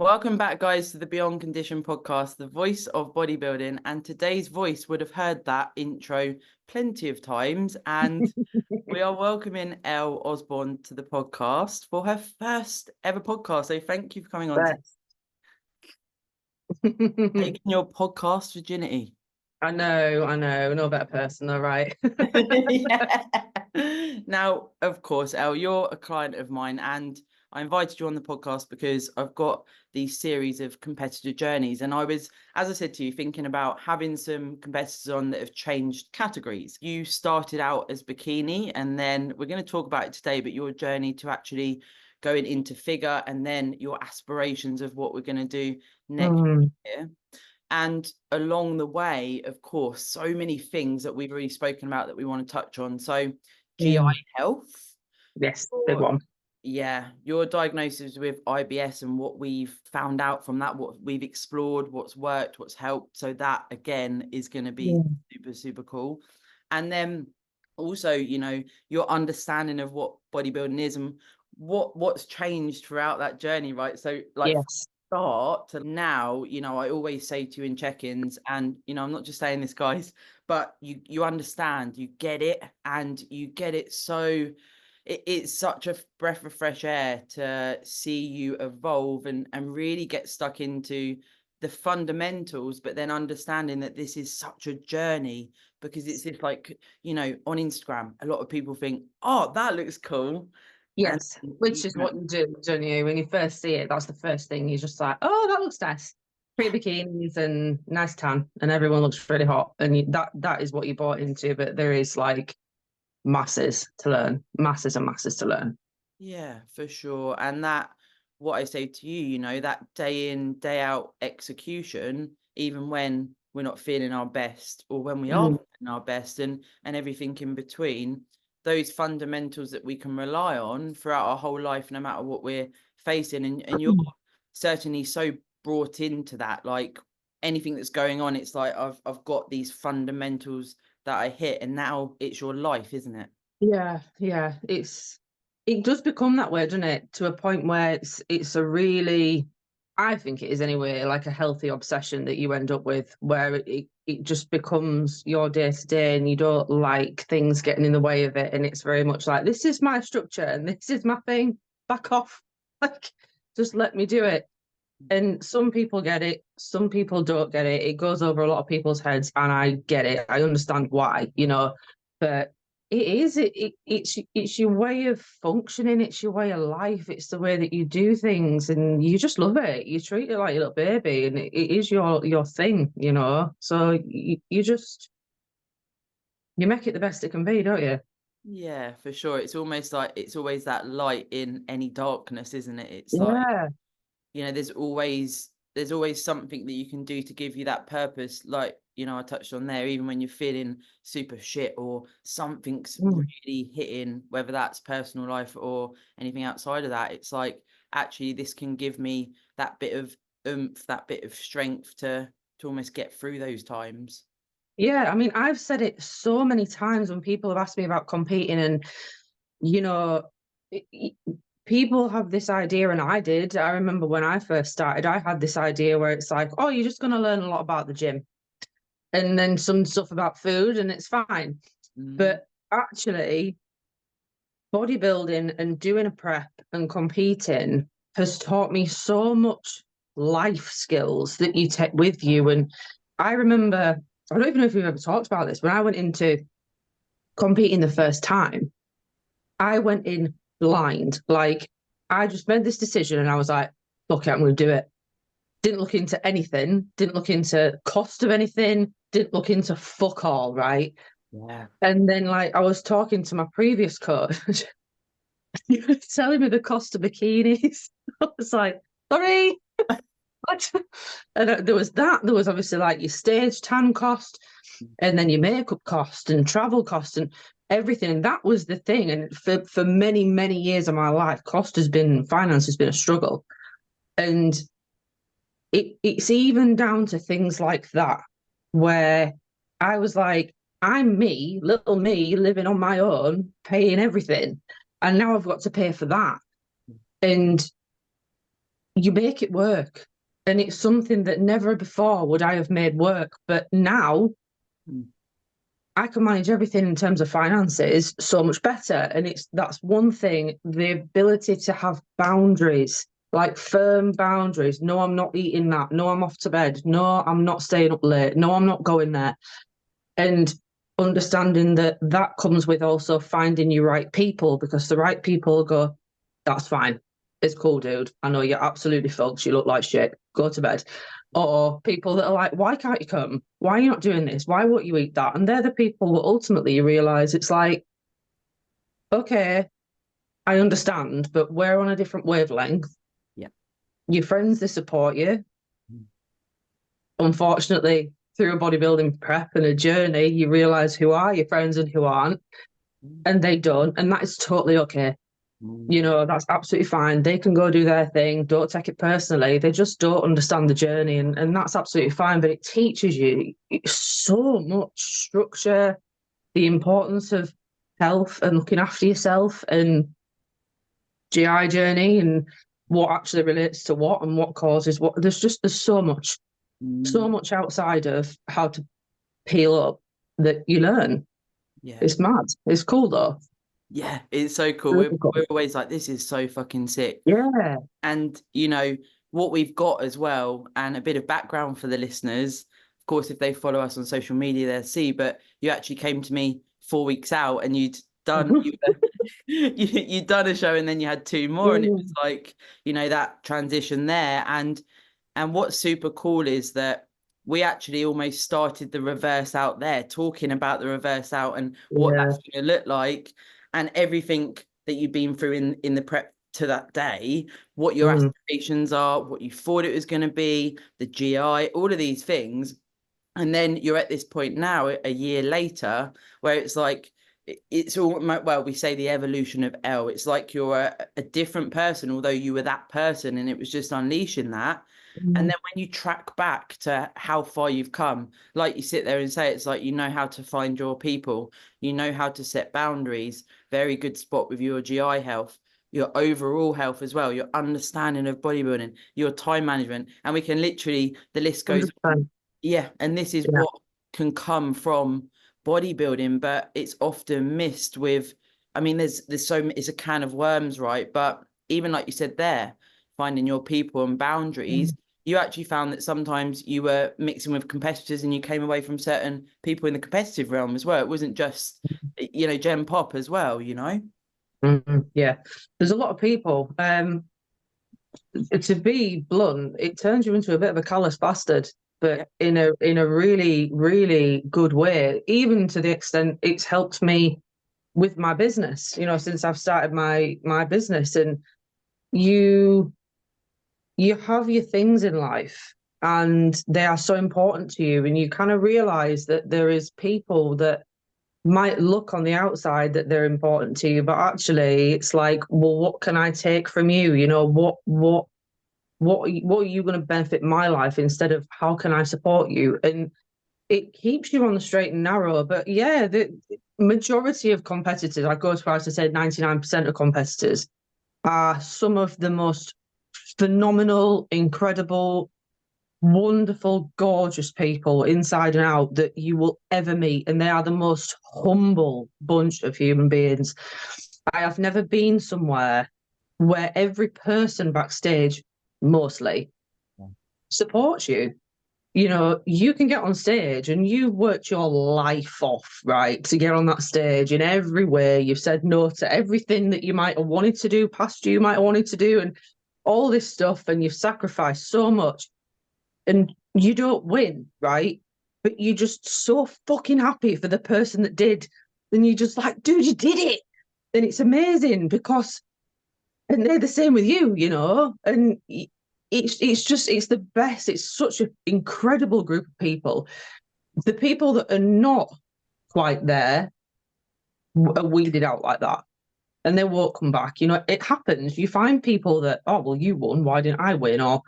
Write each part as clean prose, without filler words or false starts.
Welcome back, guys, to the Beyond Condition podcast, the voice of bodybuilding. And today's voice would have heard that intro plenty of times. And we are welcoming Elle Osborne to the podcast for her first ever podcast. So thank you for coming on. Taking your podcast virginity. I know, no better person, all right. Yeah. Now, of course, Elle, you're a client of mine, and I invited you on the podcast because I've got these series of competitor journeys. And I was, as I said to you, thinking about having some competitors on that have changed categories. You started out as bikini, and then we're going to talk about it today, but your journey to actually going into figure, and then your aspirations of what we're going to do next year. And along the way, of course, so many things that we've already spoken about that we want to touch on. So GI health. Yes, big one. Yeah, your diagnosis with IBS and what we've found out from that, what we've explored, what's worked, what's helped. So that, again, is going to be super, super cool. And then also, you know, your understanding of what bodybuilding is and what's changed throughout that journey, right? So like start to now, you know, I always say to you in check-ins, and you know, I'm not just saying this, guys, but you understand, you get it, and you get it. So it's such a breath of fresh air to see you evolve and really get stuck into the fundamentals, but then understanding that this is such a journey, because it's just like, you know, on Instagram, a lot of people think, oh, that looks cool. Yes, which is what you do, don't you? When you first see it, that's the first thing. You're just like, oh, that looks nice. Pretty bikinis and nice tan, and everyone looks really hot. And that is what you bought into. But there is like masses to learn, masses and masses to learn. Yeah, for sure. And that, what I say to you, you know, that day in, day out execution, even when we're not feeling our best or when we are feeling our best, and everything in between, those fundamentals that we can rely on throughout our whole life, no matter what we're facing. And you're certainly so brought into that, like anything that's going on, it's like I've got these fundamentals that I hit, and now it's your life, isn't it? Yeah, it does become that way, doesn't it? To a point where it's a really, I think it is anyway, like a healthy obsession that you end up with, where it just becomes your day to day, and you don't like things getting in the way of it. And it's very much like, this is my structure and this is my thing. Back off. Like, just let me do it. And some people get it, some people don't get it. It goes over a lot of people's heads, and I get it. I understand why, you know, but it's your way of functioning, it's your way of life, it's the way that you do things, and you just love it. You treat it like a little baby, and it is your thing, you know. So you make it the best it can be, don't you? Yeah, for sure. It's almost like it's always that light in any darkness, isn't it? It's like, you know, there's always something that you can do to give you that purpose. Like, you know, I touched on there, even when you're feeling super shit or something's really hitting, whether that's personal life or anything outside of that, it's like, actually, this can give me that bit of oomph, that bit of strength to almost get through those times. Yeah, I mean, I've said it so many times when people have asked me about competing, and you know, people have this idea, and I did. I remember when I first started, I had this idea where it's like, oh, you're just going to learn a lot about the gym and then some stuff about food, and it's fine. But actually, bodybuilding and doing a prep and competing has taught me so much life skills that you take with you. And I remember, I don't even know if we've ever talked about this, when I went into competing the first time, I went in blind. Like, I just made this decision and I was like, look, I'm going to do it. Didn't look into anything, didn't look into cost of anything, didn't look into fuck all, right? Yeah. And then, like, I was talking to my previous coach, he was telling me the cost of bikinis. I was like, sorry. And there was that. There was obviously like your stage tan cost, and then your makeup cost and travel cost and everything. And that was the thing. And for many, many years of my life, finance has been a struggle. And it's even down to things like that, where I was like, I'm me, little me, living on my own, paying everything. And now I've got to pay for that. And you make it work. And it's something that never before would I have made work. But now I can manage everything in terms of finances so much better. And that's one thing, the ability to have boundaries, like firm boundaries. No, I'm not eating that. No, I'm off to bed. No, I'm not staying up late. No, I'm not going there. And understanding that that comes with also finding your right people, because the right people go, that's fine. It's cool, dude. I know you're absolutely fucked. You look like shit. Go to bed. Or people that are like, why can't you come? Why are you not doing this? Why won't you eat that? And they're the people that ultimately you realize it's like, okay, I understand, but we're on a different wavelength. Yeah. Your friends, they support you. Unfortunately, through a bodybuilding prep and a journey, you realize who are your friends and who aren't, and they don't. And that is totally okay. You know, that's absolutely fine. They can go do their thing. Don't take it personally. They just don't understand the journey, and that's absolutely fine. But it teaches you so much structure, the importance of health and looking after yourself, and GI journey, and what actually relates to what and what causes what. There's so much outside of how to peel up that you learn. Yeah. It's mad. It's cool though. Yeah, it's so cool. Really cool. We're always like, this is so fucking sick. Yeah. And, you know, what we've got as well, and a bit of background for the listeners, of course, if they follow us on social media, they'll see, but you actually came to me 4 weeks out and you'd done you'd done a show and then you had two more. And it was like, you know, that transition there. And what's super cool is that we actually almost started the reverse out there, talking about the reverse out and what that's going to look like, and everything that you've been through in the prep to that day, what your aspirations are, what you thought it was going to be, the GI, all of these things. And then you're at this point now, a year later, where it's like, it's all, well, we say the evolution of Elle. It's like you're a different person, although you were that person, and it was just unleashing that. And then when you track back to how far you've come, like you sit there and say, it's like, you know how to find your people, you know how to set boundaries, very good spot with your GI health, your overall health as well, your understanding of bodybuilding, your time management. And we can literally, the list goes on. Yeah. And this is what can come from bodybuilding, but it's often missed with, I mean, there's so, it's a can of worms, right? But even like you said there, finding your people and boundaries, you actually found that sometimes you were mixing with competitors and you came away from certain people in the competitive realm as well. It wasn't just, you know, Gen Pop as well, you know? Yeah, there's a lot of people. To be blunt, it turns you into a bit of a callous bastard, but in a really, really good way, even to the extent it's helped me with my business, you know, since I've started my business. And you have your things in life and they are so important to you, and you kind of realize that there is people that might look on the outside that they're important to you, but actually it's like, well, what can I take from you? You know, what are you going to benefit my life, instead of how can I support you? And it keeps you on the straight and narrow. But yeah, the majority of competitors, I go as far as to say 99% of competitors, are some of the most phenomenal, incredible, wonderful, gorgeous people inside and out that you will ever meet. And they are the most humble bunch of human beings. I have never been somewhere where every person backstage mostly supports you. You know, you can get on stage and you've worked your life off, right, to get on that stage in every way. You've said no to everything that you might have wanted to do, past you might have wanted to do, and all this stuff, and you've sacrificed so much, and you don't win, right? But you're just so fucking happy for the person that did. And you're just like, dude, you did it. And it's amazing because, and they're the same with you, you know, and it's the best. It's such an incredible group of people. The people that are not quite there are weeded out like that, and they won't come back. You know, it happens. You find people that, oh, well, you won, why didn't I win? Or,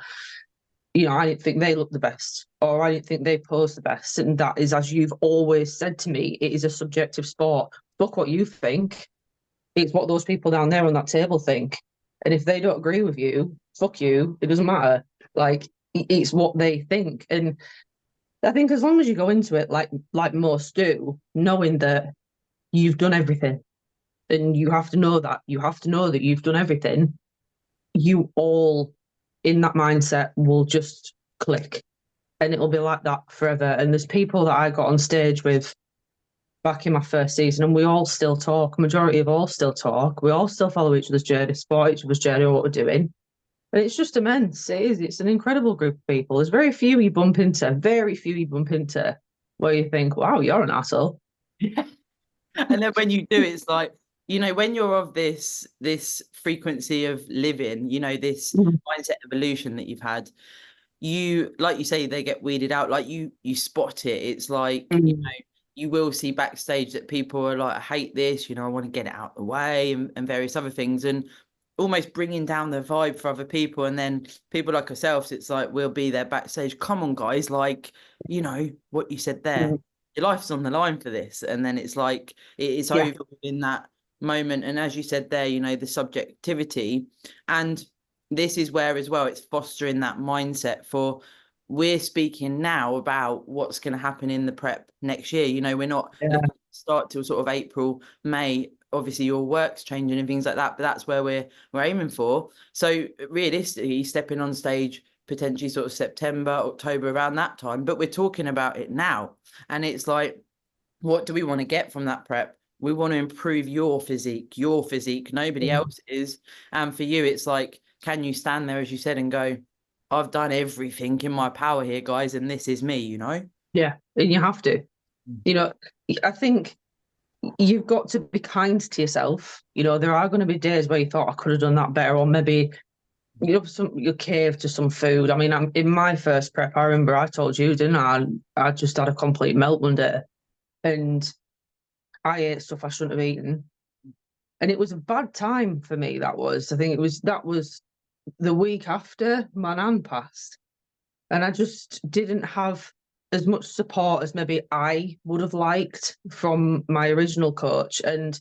you know, I didn't think they looked the best, or I didn't think they posed the best. And that is, as you've always said to me, it is a subjective sport. Look what you think. It's what those people down there on that table think. And if they don't agree with you, fuck you. It doesn't matter. Like, it's what they think. And I think as long as you go into it like most do, knowing that you've done everything, and you have to know that. You have to know that you've done everything. You all in that mindset will just click, and it'll be like that forever. And there's people that I got on stage with back in my first season, and we all still talk. Majority of all still talk. We all still follow each other's journey, support each other's journey, what we're doing. And it's just immense. It is. It's an incredible group of people. There's very few you bump into where you think, wow, you're an asshole. Yeah. And then when you do, it's like, you know, when you're of this frequency of living, you know, this mindset evolution that you've had, you, like you say, they get weeded out. Like you spot it. It's like, you know, you will see backstage that people are like, I hate this, you know, I want to get it out the way, and various other things, and almost bringing down the vibe for other people. And then people like ourselves, it's like, we'll be there backstage. Come on, guys. Like, you know, what you said there, your life's on the line for this. And then it's like, it's over in that moment. And as you said there, you know, the subjectivity, and this is where as well, it's fostering that mindset for, we're speaking now about what's going to happen in the prep next year. You know, we're not looking to start till sort of April, May. Obviously your work's changing and things like that, but that's where we're aiming for. So realistically, stepping on stage potentially sort of September, October, around that time, but we're talking about it now. And it's like, what do we want to get from that prep? We want to improve your physique. Nobody else is. And for you, it's like, can you stand there, as you said, and go, I've done everything in my power here, guys, and this is me, you know? Yeah, and you have to. You know, I think you've got to be kind to yourself. You know, there are going to be days where you thought I could have done that better, or maybe you cave to some food. I mean, I'm in my first prep. I remember I told you, didn't I? I just had a complete melt one day, and I ate stuff I shouldn't have eaten, and it was a bad time for me. That was, I think that was the week after my nan passed, and I just didn't have as much support as maybe I would have liked from my original coach. And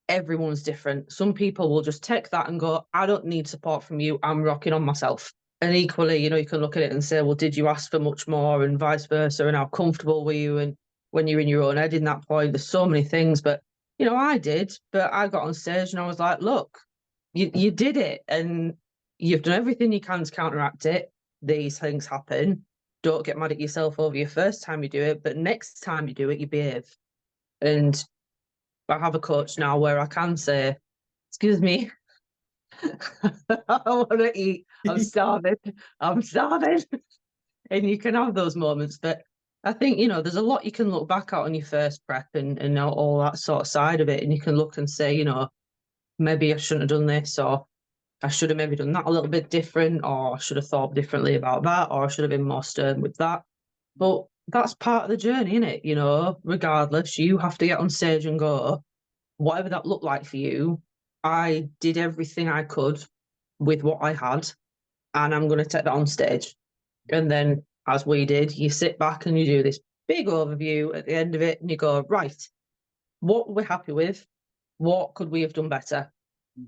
everyone's different. Some people will just take that and go, I don't need support from you. I'm rocking on myself. And equally, you know, you can look at it and say, well, did you ask for much more, and vice versa? And how comfortable were you? And when you're in your own head in that point, there's so many things. But, you know, I did. But I got on stage and I was like, look, you did it. And you've done everything you can to counteract it. These things happen. Don't get mad at yourself over your first time you do it. But next time you do it, you behave. And I have a coach now where I can say, excuse me, I want to eat. I'm starving. And you can have those moments. But I think, you know, there's a lot you can look back at on your first prep, and all that sort of side of it. And you can look and say, you know, maybe I shouldn't have done this, or I should have maybe done that a little bit different, or I should have thought differently about that, or I should have been more stern with that. But that's part of the journey, isn't it? You know, regardless, you have to get on stage and go, whatever that looked like for you, I did everything I could with what I had, and I'm going to take that on stage. And then, as we did, you sit back and you do this big overview at the end of it, and you go, right, what were we happy with? What could we have done better?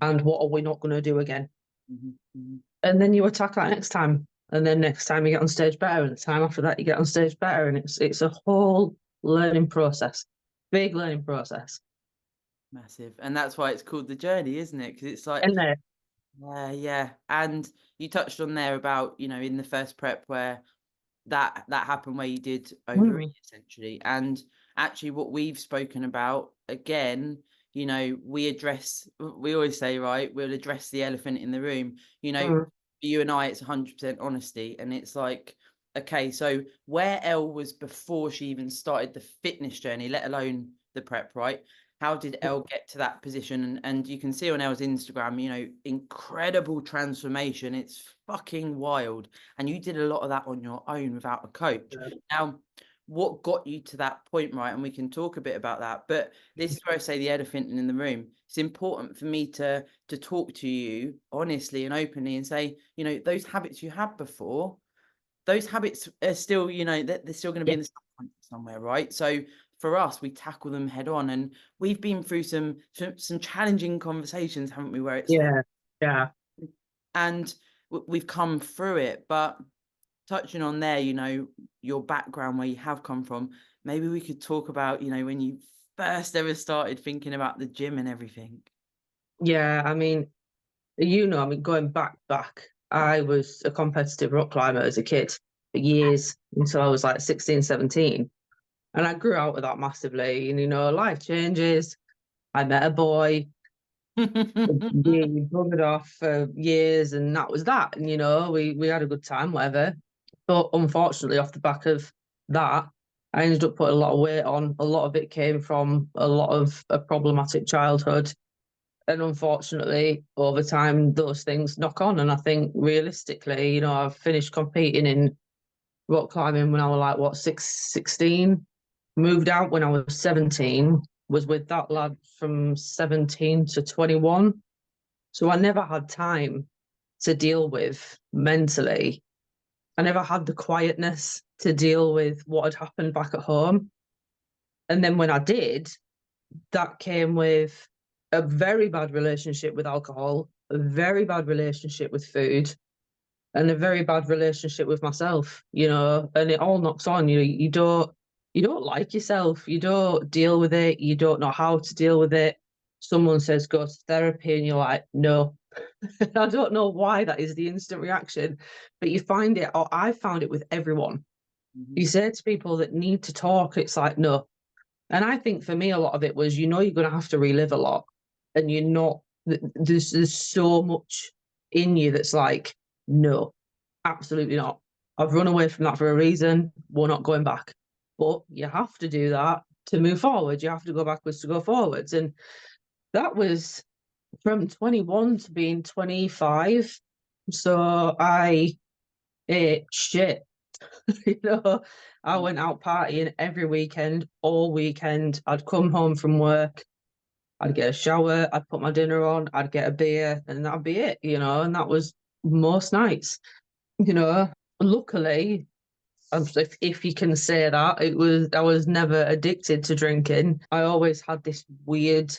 And what are we not going to do again? And then you attack that next time. And then next time you get on stage better, and the time after that you get on stage better. And it's a whole learning process, big learning process. Massive. And that's why it's called the journey, isn't it? Because it's like, yeah. And you touched on there about, you know, in the first prep where that happened, where you did overeat essentially. And actually what we've spoken about, again, you know, we always say, right, we'll address the elephant in the room. You know, for you and I, it's 100% honesty. And it's like, okay, so where Elle was before she even started the fitness journey, let alone the prep, right? How did Elle get to that position? And you can see on Elle's Instagram, you know, incredible transformation. It's fucking wild. And you did a lot of that on your own without a coach. Now, what got you to that point, right? And we can talk a bit about that. But this is where I say the elephant in the room. It's important for me to talk to you honestly and openly and say, you know, those habits you had before, those habits are still, you know, they're still going to be in the subconscious somewhere, right? So for us, we tackle them head on, and we've been through some challenging conversations, haven't we? Where it's like, and we've come through it. But touching on there, you know, your background, where you have come from, maybe we could talk about, you know, when you first ever started thinking about the gym and everything. Yeah, I mean, you know, I mean, going back, I was a competitive rock climber as a kid for years until I was like 16, 17. And I grew out of that massively. And, you know, life changes. I met a boy, we buggered off for years, and that was that. And, you know, we had a good time, whatever. But unfortunately, off the back of that, I ended up putting a lot of weight on. A lot of it came from a lot of a problematic childhood. And unfortunately, over time, those things knock on. And I think realistically, you know, I've finished competing in rock climbing when I was like, what, 16? Moved out when I was 17, was with that lad from 17 to 21. So I never had time to deal with mentally. I never had the quietness to deal with what had happened back at home. And then when I did, that came with a very bad relationship with alcohol, a very bad relationship with food, and a very bad relationship with myself, you know, and it all knocks on. You don't like yourself, you don't deal with it, you don't know how to deal with it. Someone says go to therapy and you're like, no. I don't know why that is the instant reaction, but you find it, or I found it with everyone. Mhm. You say to people that need to talk, it's like, no. And I think for me, a lot of it was, you know, you're going to have to relive a lot, and you're not, there's so much in you that's like, no, absolutely not. I've run away from that for a reason. We're not going back. But you have to do that to move forward. You have to go backwards to go forwards. And that was from 21 to being 25. So I ate shit. You know, I went out partying every weekend, all weekend. I'd come home from work, I'd get a shower, I'd put my dinner on, I'd get a beer, and that'd be it, you know, and that was most nights, you know. Luckily, if you can say that, I was never addicted to drinking. I always had this weird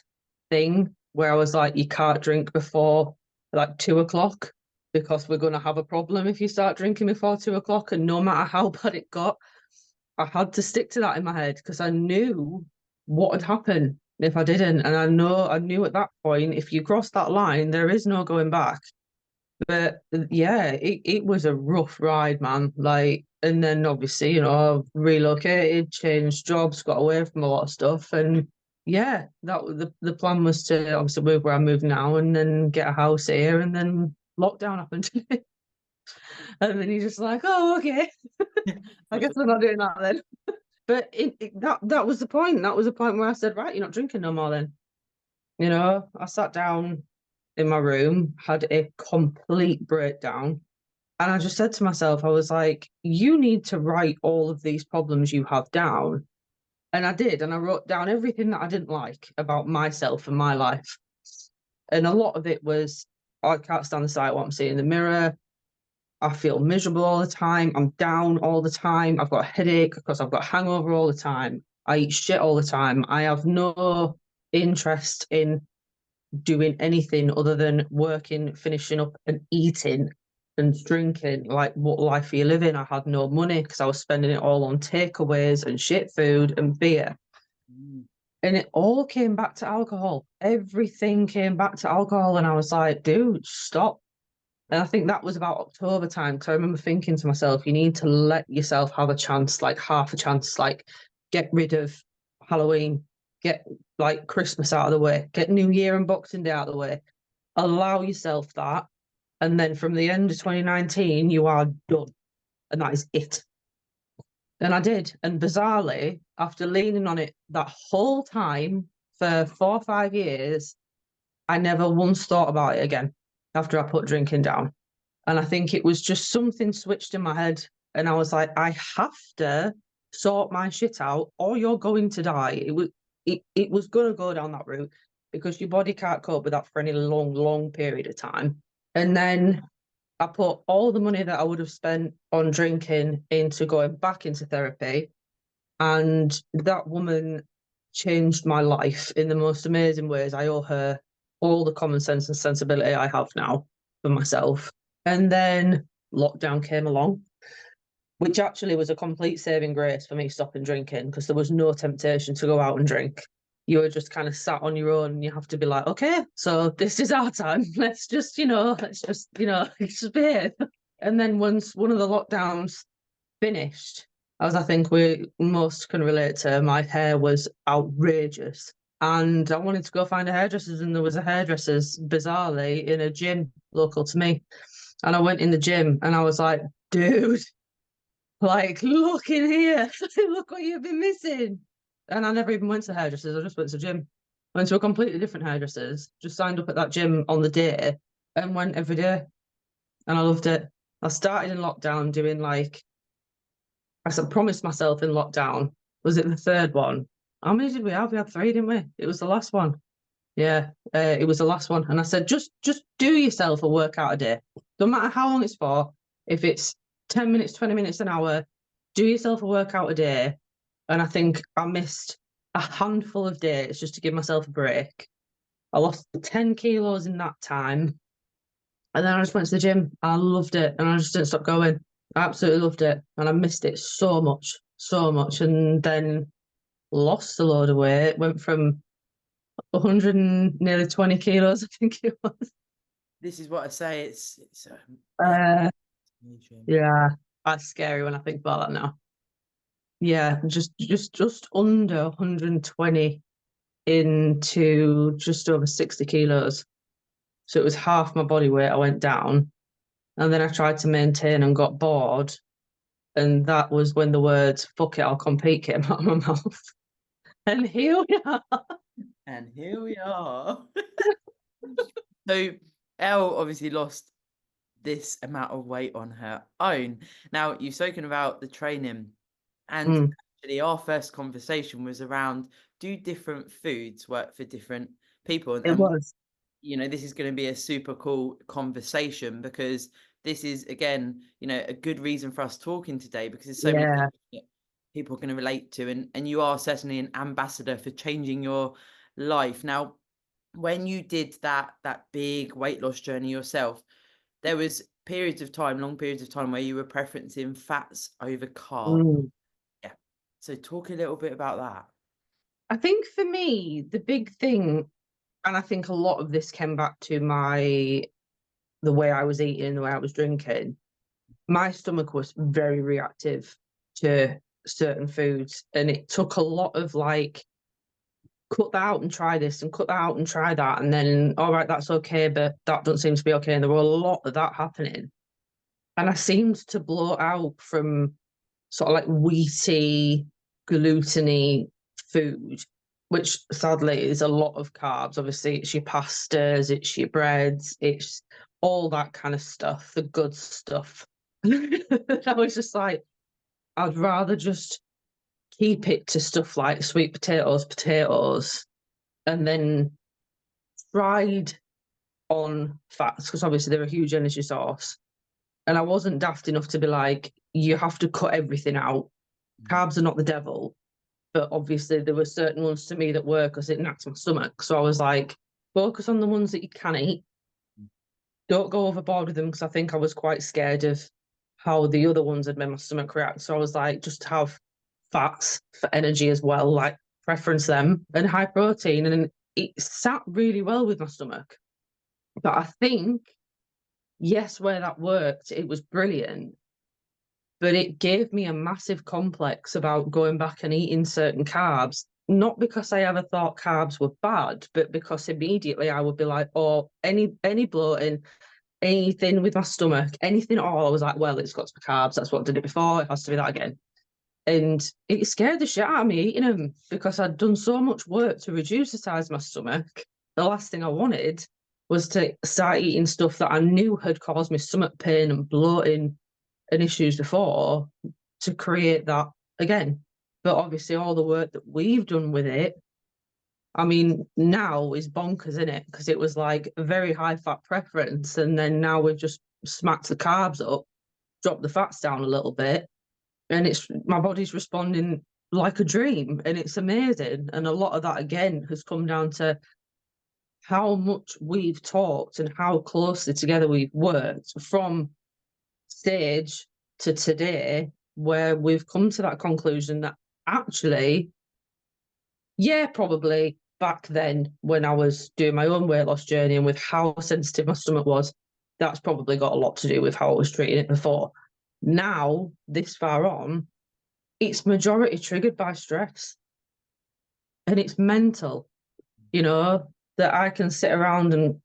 thing where I was like, you can't drink before like 2 o'clock because we're going to have a problem if you start drinking before 2 o'clock. And no matter how bad it got, I had to stick to that in my head because I knew what would happen if I didn't. And I knew at that point, if you cross that line, there is no going back. But yeah, it was a rough ride, man. Like, and then obviously, you know, I've relocated, changed jobs, got away from a lot of stuff. And yeah, the plan was to obviously move where I move now and then get a house here, and then lockdown happened. And then you're just like, oh, okay. I guess we're not doing that then. But that was the point. That was the point where I said, right, you're not drinking no more then. You know, I sat down in my room, had a complete breakdown. And I just said to myself, I was like, you need to write all of these problems you have down. And I did. And I wrote down everything that I didn't like about myself and my life. And a lot of it was, I can't stand the sight of what I'm seeing in the mirror. I feel miserable all the time. I'm down all the time. I've got a headache because I've got hangover all the time. I eat shit all the time. I have no interest in doing anything other than working, finishing up, and eating and drinking. Like, what life are you living? I had no money because I was spending it all on takeaways and shit food and beer. Mm. And it all came back to alcohol. Everything came back to alcohol. And I was like, dude, stop. And I think that was about October time. Because I remember thinking to myself, you need to let yourself have a chance, like half a chance, like get rid of Halloween, get like Christmas out of the way, get New Year and Boxing Day out of the way. Allow yourself that. And then from the end of 2019, you are done. And that is it. And I did. And bizarrely, after leaning on it that whole time for 4 or 5 years, I never once thought about it again after I put drinking down. And I think it was just something switched in my head. And I was like, I have to sort my shit out or you're going to die. It was going to go down that route because your body can't cope with that for any long period of time. And then I put all the money that I would have spent on drinking into going back into therapy. And that woman changed my life in the most amazing ways. I owe her all the common sense and sensibility I have now. for myself. And then lockdown came along, which actually was a complete saving grace for me stopping drinking, because there was no temptation to go out and drink. You were just kind of sat on your own, and you have to be like, okay, so this is our time. Let's just behave. And then once one of the lockdowns finished, as I think we most can relate to, my hair was outrageous. And I wanted to go find a hairdresser's, and there was a hairdresser's, bizarrely, in a gym local to me. And I went in the gym and I was like, dude, like, look in here. Look what you've been missing. And I never even went to hairdressers. I just went to the gym. Went to a completely different hairdressers. Just signed up at that gym on the day and went every day. And I loved it. I started in lockdown doing like, I promised myself in lockdown. Was it the third one? How many did we have? We had 3, didn't we? It was the last one. Yeah, it was the last one. And I said, just do yourself a workout a day. No matter how long it's for. If it's 10 minutes, 20 minutes, an hour, do yourself a workout a day. And I think I missed a handful of days just to give myself a break. I lost 10 kilos in that time. And then I just went to the gym. I loved it. And I just didn't stop going. I absolutely loved it. And I missed it so much, so much. And then lost a load of weight. Went from 100 and nearly 20 kilos, I think it was. This is what I say. It's Yeah, that's scary when I think about that now. Yeah, just under 120 into just over 60 kilos. So it was half my body weight I went down. And then I tried to maintain and got bored. And that was when the words, fuck it, I'll compete, came out of my mouth. And here we are. And here we are. So Elle obviously lost this amount of weight on her own. Now, you've spoken about the training, and actually our first conversation was around, do different foods work for different people? It was. You know, this is going to be a super cool conversation, because this is, again, you know, a good reason for us talking today, because there's so many things that people are going to relate to, and you are certainly an ambassador for changing your life. Now, when you did that big weight loss journey yourself, there was periods of time, long periods of time, where you were preferencing fats over carbs. Yeah. So talk a little bit about that. I think for me, the big thing, and I think a lot of this came back to the way I was eating, the way I was drinking. My stomach was very reactive to certain foods, and it took a lot of like, cut that out and try this, and cut that out and try that, and then, all right, that's okay, but that doesn't seem to be okay. And there were a lot of that happening. And I seemed to blow out from sort of like wheaty, gluten-y food, which sadly is a lot of carbs. Obviously, it's your pastas, it's your breads, it's all that kind of stuff, the good stuff. I was just like, I'd rather just keep it to stuff like sweet potatoes, and then fried on fats, because obviously they're a huge energy source. And I wasn't daft enough to be like, you have to cut everything out. Carbs are not the devil. But obviously there were certain ones to me that were, because it knacks my stomach. So I was like, focus on the ones that you can eat. Don't go overboard with them, because I think I was quite scared of how the other ones had made my stomach react. So I was like, just have fats for energy as well, like preference them, and high protein. And it sat really well with my stomach. But I think, yes, where that worked, it was brilliant. But it gave me a massive complex about going back and eating certain carbs, not because I ever thought carbs were bad, but because immediately I would be like, oh, any bloating, anything with my stomach, anything at all, I was like, well, it's got to be carbs. That's what did it before. It has to be that again. And it scared the shit out of me eating them, because I'd done so much work to reduce the size of my stomach. The last thing I wanted was to start eating stuff that I knew had caused me stomach pain and bloating and issues before, to create that again. But obviously all the work that we've done with it, I mean, now is bonkers, isn't it? Because it was like a very high fat preference, and then now we've just smacked the carbs up, dropped the fats down a little bit, and it's, my body's responding like a dream, and it's amazing. And a lot of that again has come down to how much we've talked and how closely together we've worked from stage to today, where we've come to that conclusion that actually, yeah, probably back then when I was doing my own weight loss journey and with how sensitive my stomach was, that's probably got a lot to do with how I was treating it before. Now, this far on, it's majority triggered by stress. And it's mental, that I can sit around and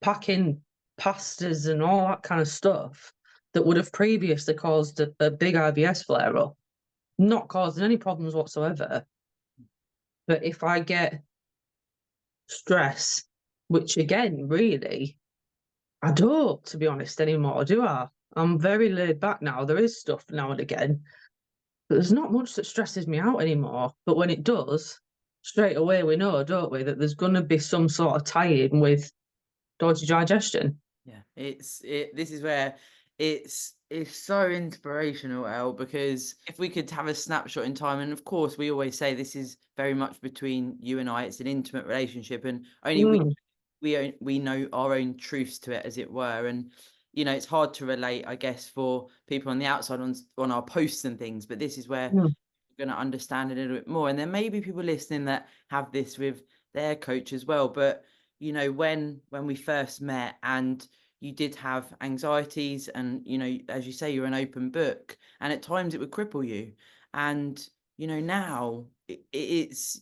pack in pastas and all that kind of stuff that would have previously caused a big IBS flare up, not causing any problems whatsoever. But if I get stress, which again, really, I don't, to be honest, anymore, do I? I'm very laid back now. There is stuff now and again, but there's not much that stresses me out anymore. But when it does, straight away we know, don't we, that there's going to be some sort of tie-in with dodgy digestion. Yeah, this is where it's so inspirational, Elle, because if we could have a snapshot in time, and of course we always say this is very much between you and I, it's an intimate relationship, and only we know our own truths to it, as it were. And it's hard to relate, I guess, for people on the outside on our posts and things, but this is where we're going to understand a little bit more. And there may be people listening that have this with their coach as well. But when we first met and you did have anxieties, and as you say, you're an open book, and at times it would cripple you. And now it's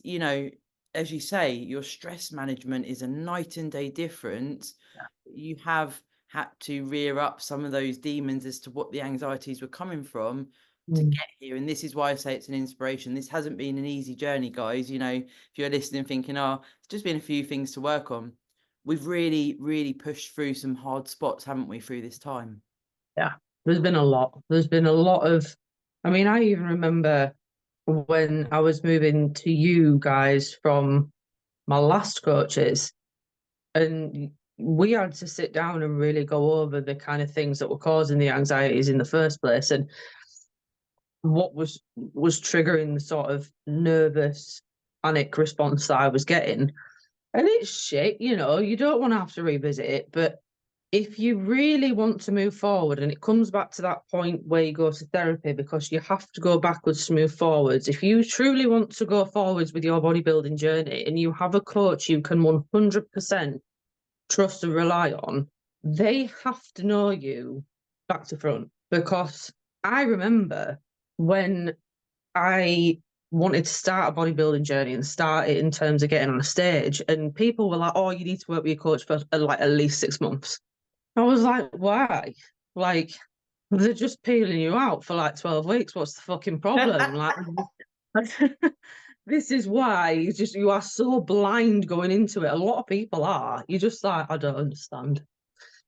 as you say, your stress management is a night and day difference. You have had to rear up some of those demons as to what the anxieties were coming from to get here. And this is why I say it's an inspiration. This hasn't been an easy journey, guys. If you're listening thinking, it's just been a few things to work on, we've really, really pushed through some hard spots, haven't we, through this time? Yeah, there's been a lot. There's been a lot of, I mean, I even remember when I was moving to you guys from my last coaches, and we had to sit down and really go over the kind of things that were causing the anxieties in the first place, and what was triggering the sort of nervous panic response that I was getting. And it's shit, you don't want to have to revisit it, but if you really want to move forward, and it comes back to that point where you go to therapy because you have to go backwards to move forwards. If you truly want to go forwards with your bodybuilding journey and you have a coach you can 100% trust and rely on, they have to know you back to front. Because I remember when I wanted to start a bodybuilding journey and start it in terms of getting on a stage, and people were like, oh, you need to work with your coach for like at least 6 months. I was like, why? Like, they're just peeling you out for like 12 weeks. What's the fucking problem? Like, this is why you are so blind going into it. A lot of people are. You're just like, I don't understand.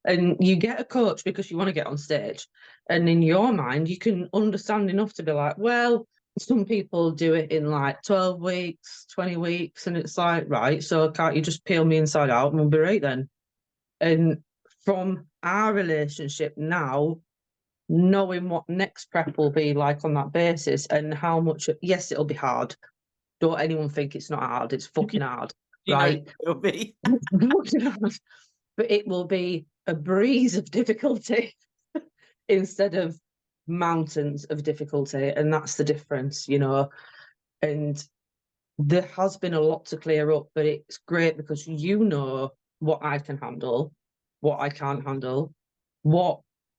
And you get a coach because you want to get on stage. And in your mind, you can understand enough to be like, well, some people do it in like 12 weeks, 20 weeks. And it's like, right, so can't you just peel me inside out and we'll be right then? And from our relationship now, knowing what next prep will be like on that basis and how much, yes, it'll be hard. Don't anyone think it's not hard. It's fucking hard, right? It'll be. But it will be a breeze of difficulty instead of mountains of difficulty. And that's the difference, And there has been a lot to clear up, but it's great because what I can handle, what I can't handle,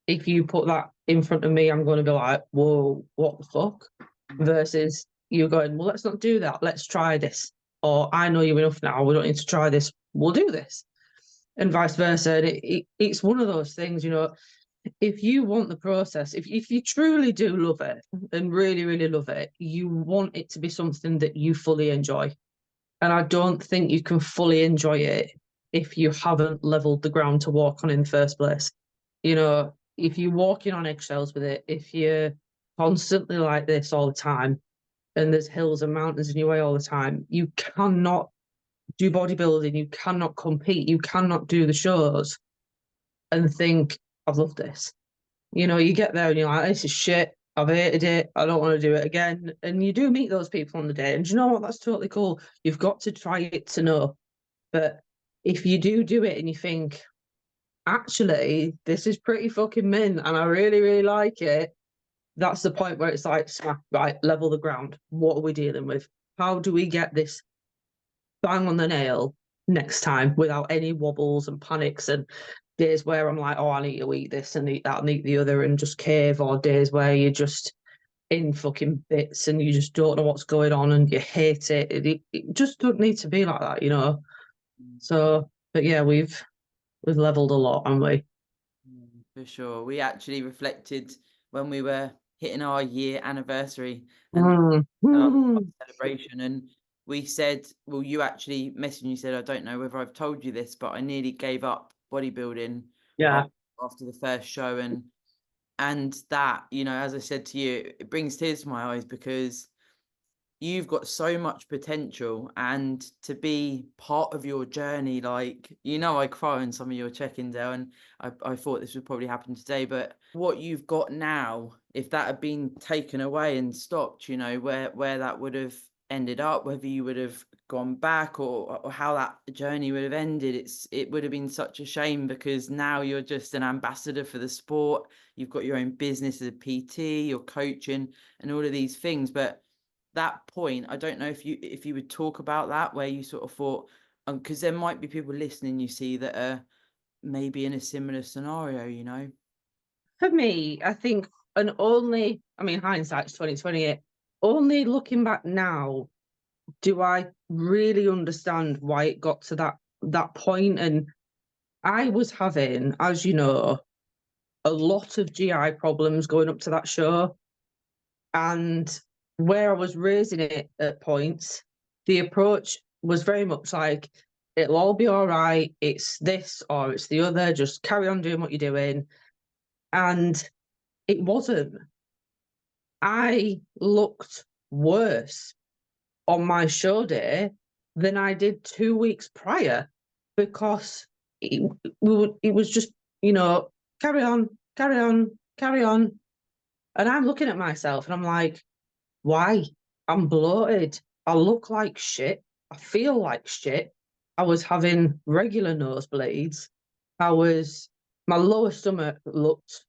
if you put that in front of me, I'm going to be like, whoa, what the fuck? Versus you going, well, let's not do that. Let's try this. Or I know you enough now. We don't need to try this. We'll do this. And vice versa. And it's one of those things, if you want the process, if you truly do love it and really, really love it, you want it to be something that you fully enjoy. And I don't think you can fully enjoy it if you haven't leveled the ground to walk on in the first place. If you're walking on eggshells with it, if you're constantly like this all the time, and there's hills and mountains in your way all the time, you cannot do bodybuilding, you cannot compete, you cannot do the shows and think, I've loved this. You get there and you're like, this is shit. I've hated it. I don't want to do it again. And you do meet those people on the day. And do you know what? That's totally cool. You've got to try it to know. But if you do it and you think, actually, this is pretty fucking mint and I really, really like it, that's the point where it's like, smack, right, level the ground. What are we dealing with? How do we get this bang on the nail next time without any wobbles and panics and days where I'm like, oh, I need to eat this and eat that and eat the other and just cave, or days where you're just in fucking bits and you just don't know what's going on and you hate it. It just doesn't need to be like that, you know? So, but yeah, we've leveled a lot, haven't we? For sure. We actually reflected when we were hitting our year anniversary and our Mm. celebration, and we said, well, you actually messaged me, you said, I don't know whether I've told you this, but I nearly gave up bodybuilding Yeah. after the first show. And that, you know, as I said to you, it brings tears to my eyes because you've got so much potential, and to be part of your journey, like, you know, I cry on some of your check-ins there, and I thought this would probably happen today, but what you've got now, if that had been taken away and stopped, you know, where that would have ended up, whether you would have gone back, or how that journey would have ended, it would have been such a shame, because now you're just an ambassador for the sport. You've got your own business as a PT, you're coaching and all of these things. But that point, I don't know if you would talk about that, where you sort of thought, because there might be people listening, you see, that are maybe in a similar scenario, you know. For me, I think, and only, I mean, hindsight's 2020. Only looking back now, do I really understand why it got to that point. And I was having, as you know, a lot of GI problems going up to that show. And where I was raising it at points, the approach was very much like, it'll all be all right. It's this or it's the other. Just carry on doing what you're doing. And it wasn't. I looked worse on my show day than I did 2 weeks prior, because it was just, you know, carry on, carry on, carry on. And I'm looking at myself and I'm like, why? I'm bloated. I look like shit. I feel like shit. I was having regular nosebleeds. My lower stomach looked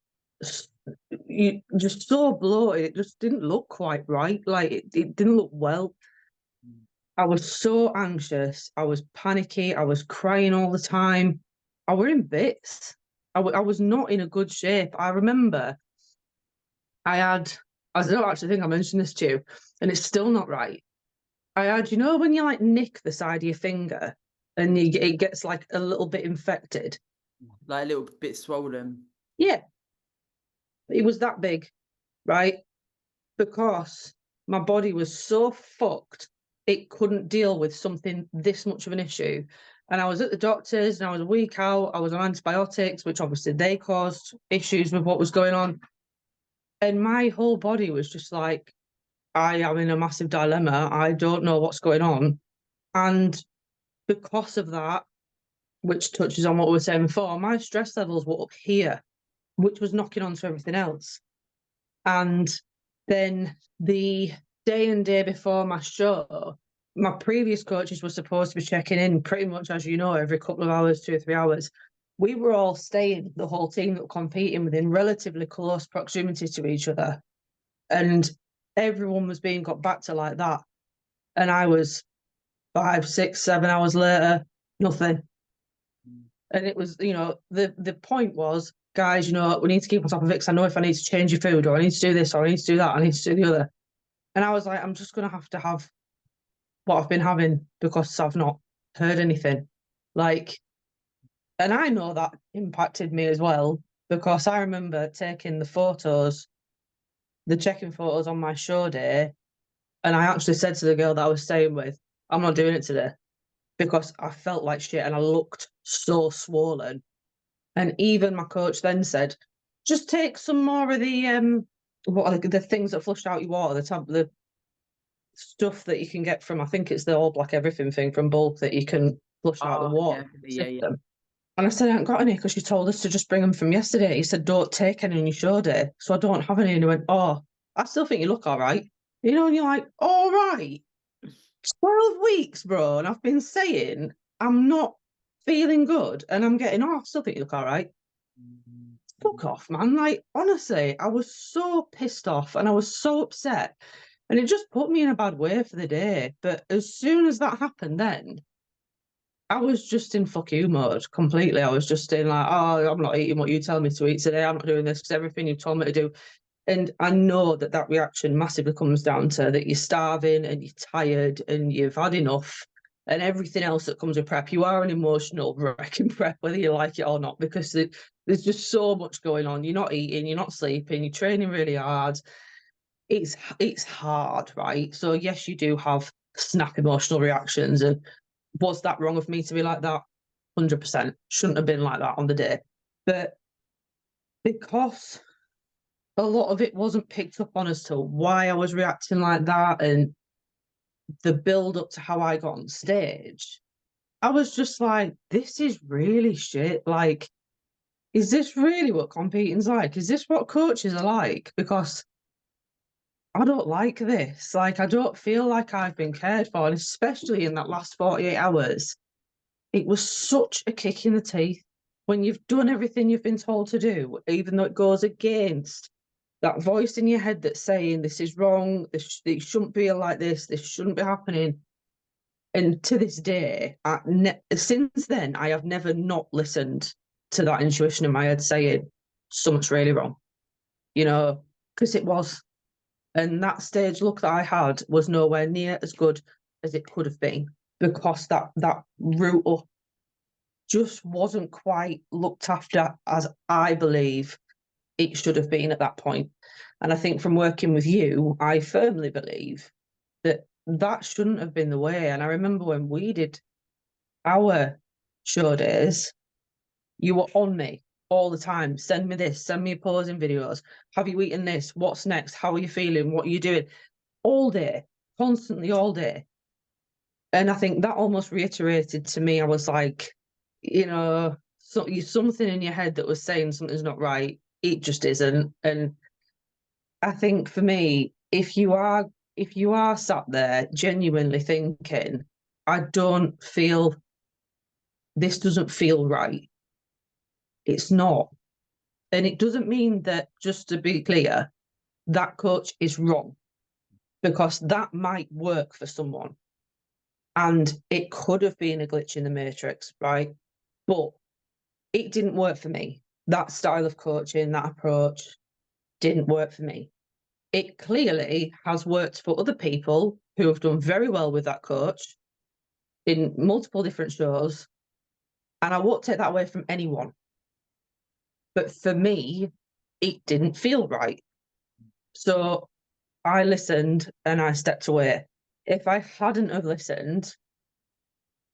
just so bloated. It just didn't look quite right. Like it didn't look well. I was so anxious. I was panicky. I was crying all the time. I were in bits. I was not in a good shape. I remember I don't actually think I mentioned this to you, and it's still not right. I had, you know, when you like nick the side of your finger and it gets like a little bit infected. Like a little bit swollen. Yeah, it was that big, right? Because my body was so fucked, it couldn't deal with something this much of an issue. And I was at the doctor's and I was a week out. I was on antibiotics, which obviously they caused issues with what was going on. And my whole body was just like, I am in a massive dilemma. I don't know what's going on. And because of that, which touches on what we were saying before, my stress levels were up here, which was knocking onto everything else. And then the day and day before my show, my previous coaches were supposed to be checking in pretty much, as you know, every couple of hours, 2 or 3 hours. We were all staying, the whole team that were competing, within relatively close proximity to each other. And everyone was being got back to like that. And I was 5, 6, 7 hours later, nothing. And it was, you know, the point was, guys, you know, we need to keep on top of it, because I know if I need to change your food, or I need to do this, or I need to do that, I need to do the other. And I was like, I'm just going to have what I've been having, because I've not heard anything. Like, and I know that impacted me as well, because I remember taking the check-in photos on my show day, and I actually said to the girl that I was staying with, I'm not doing it today, because I felt like shit and I looked so swollen. And even my coach then said, just take some more of the what are the things that flush out your water, the stuff that you can get from, I think it's the All Black Everything thing from Bulk, that you can flush out the water Yeah. And I said, I haven't got any, because you told us to just bring them from yesterday. He said, don't take any on your show day. So I don't have any. And he went, oh, I still think you look all right. You know, and you're like, all right, 12 weeks, bro. And I've been saying, I'm not feeling good and I'm getting, oh, I still think you look all right. Fuck off, man. Like, honestly, I was so pissed off and I was so upset. And it just put me in a bad way for the day. But as soon as that happened, then I was just in fuck you mode completely. I was just in like, oh, I'm not eating what you tell me to eat today. I'm not doing this because everything you've told me to do. And I know that that reaction massively comes down to that you're starving and you're tired and you've had enough and everything else that comes with prep. You are an emotional wreck in prep, whether you like it or not, because there's just so much going on. You're not eating, you're not sleeping, you're training really hard. It's hard, right? So yes, you do have snap emotional reactions. And was that wrong of me to be like that? 100%. Shouldn't have been like that on the day. But because a lot of it wasn't picked up on as to why I was reacting like that and the build up to how I got on stage, I was just like, this is really shit. Like, is this really what competing's like? Is this what coaches are like? Because I don't like this. Like, I don't feel like I've been cared for. And especially in that last 48 hours, it was such a kick in the teeth when you've done everything you've been told to do, even though it goes against that voice in your head that's saying this is wrong, it shouldn't be like this shouldn't be happening. And to this day, since then, I have never not listened to that intuition in my head saying something's really wrong, you know, because it was. And that stage look that I had was nowhere near as good as it could have been because that route up just wasn't quite looked after as I believe it should have been at that point. And I think from working with you, I firmly believe that that shouldn't have been the way. And I remember when we did our show days, you were on me all the time. Send me this, send me posing videos. Have you eaten this? What's next? How are you feeling? What are you doing? All day, constantly all day. And I think that almost reiterated to me, I was like, you know, something in your head that was saying something's not right. It just isn't. And I think for me, if you are sat there genuinely thinking, I don't feel this doesn't feel right, it's not. And it doesn't mean that, just to be clear, that coach is wrong, because that might work for someone. And it could have been a glitch in the matrix, right? But it didn't work for me. That style of coaching, that approach didn't work for me. It clearly has worked for other people who have done very well with that coach in multiple different shows. And I won't take that away from anyone. But for me, it didn't feel right. So I listened and I stepped away. If I hadn't have listened,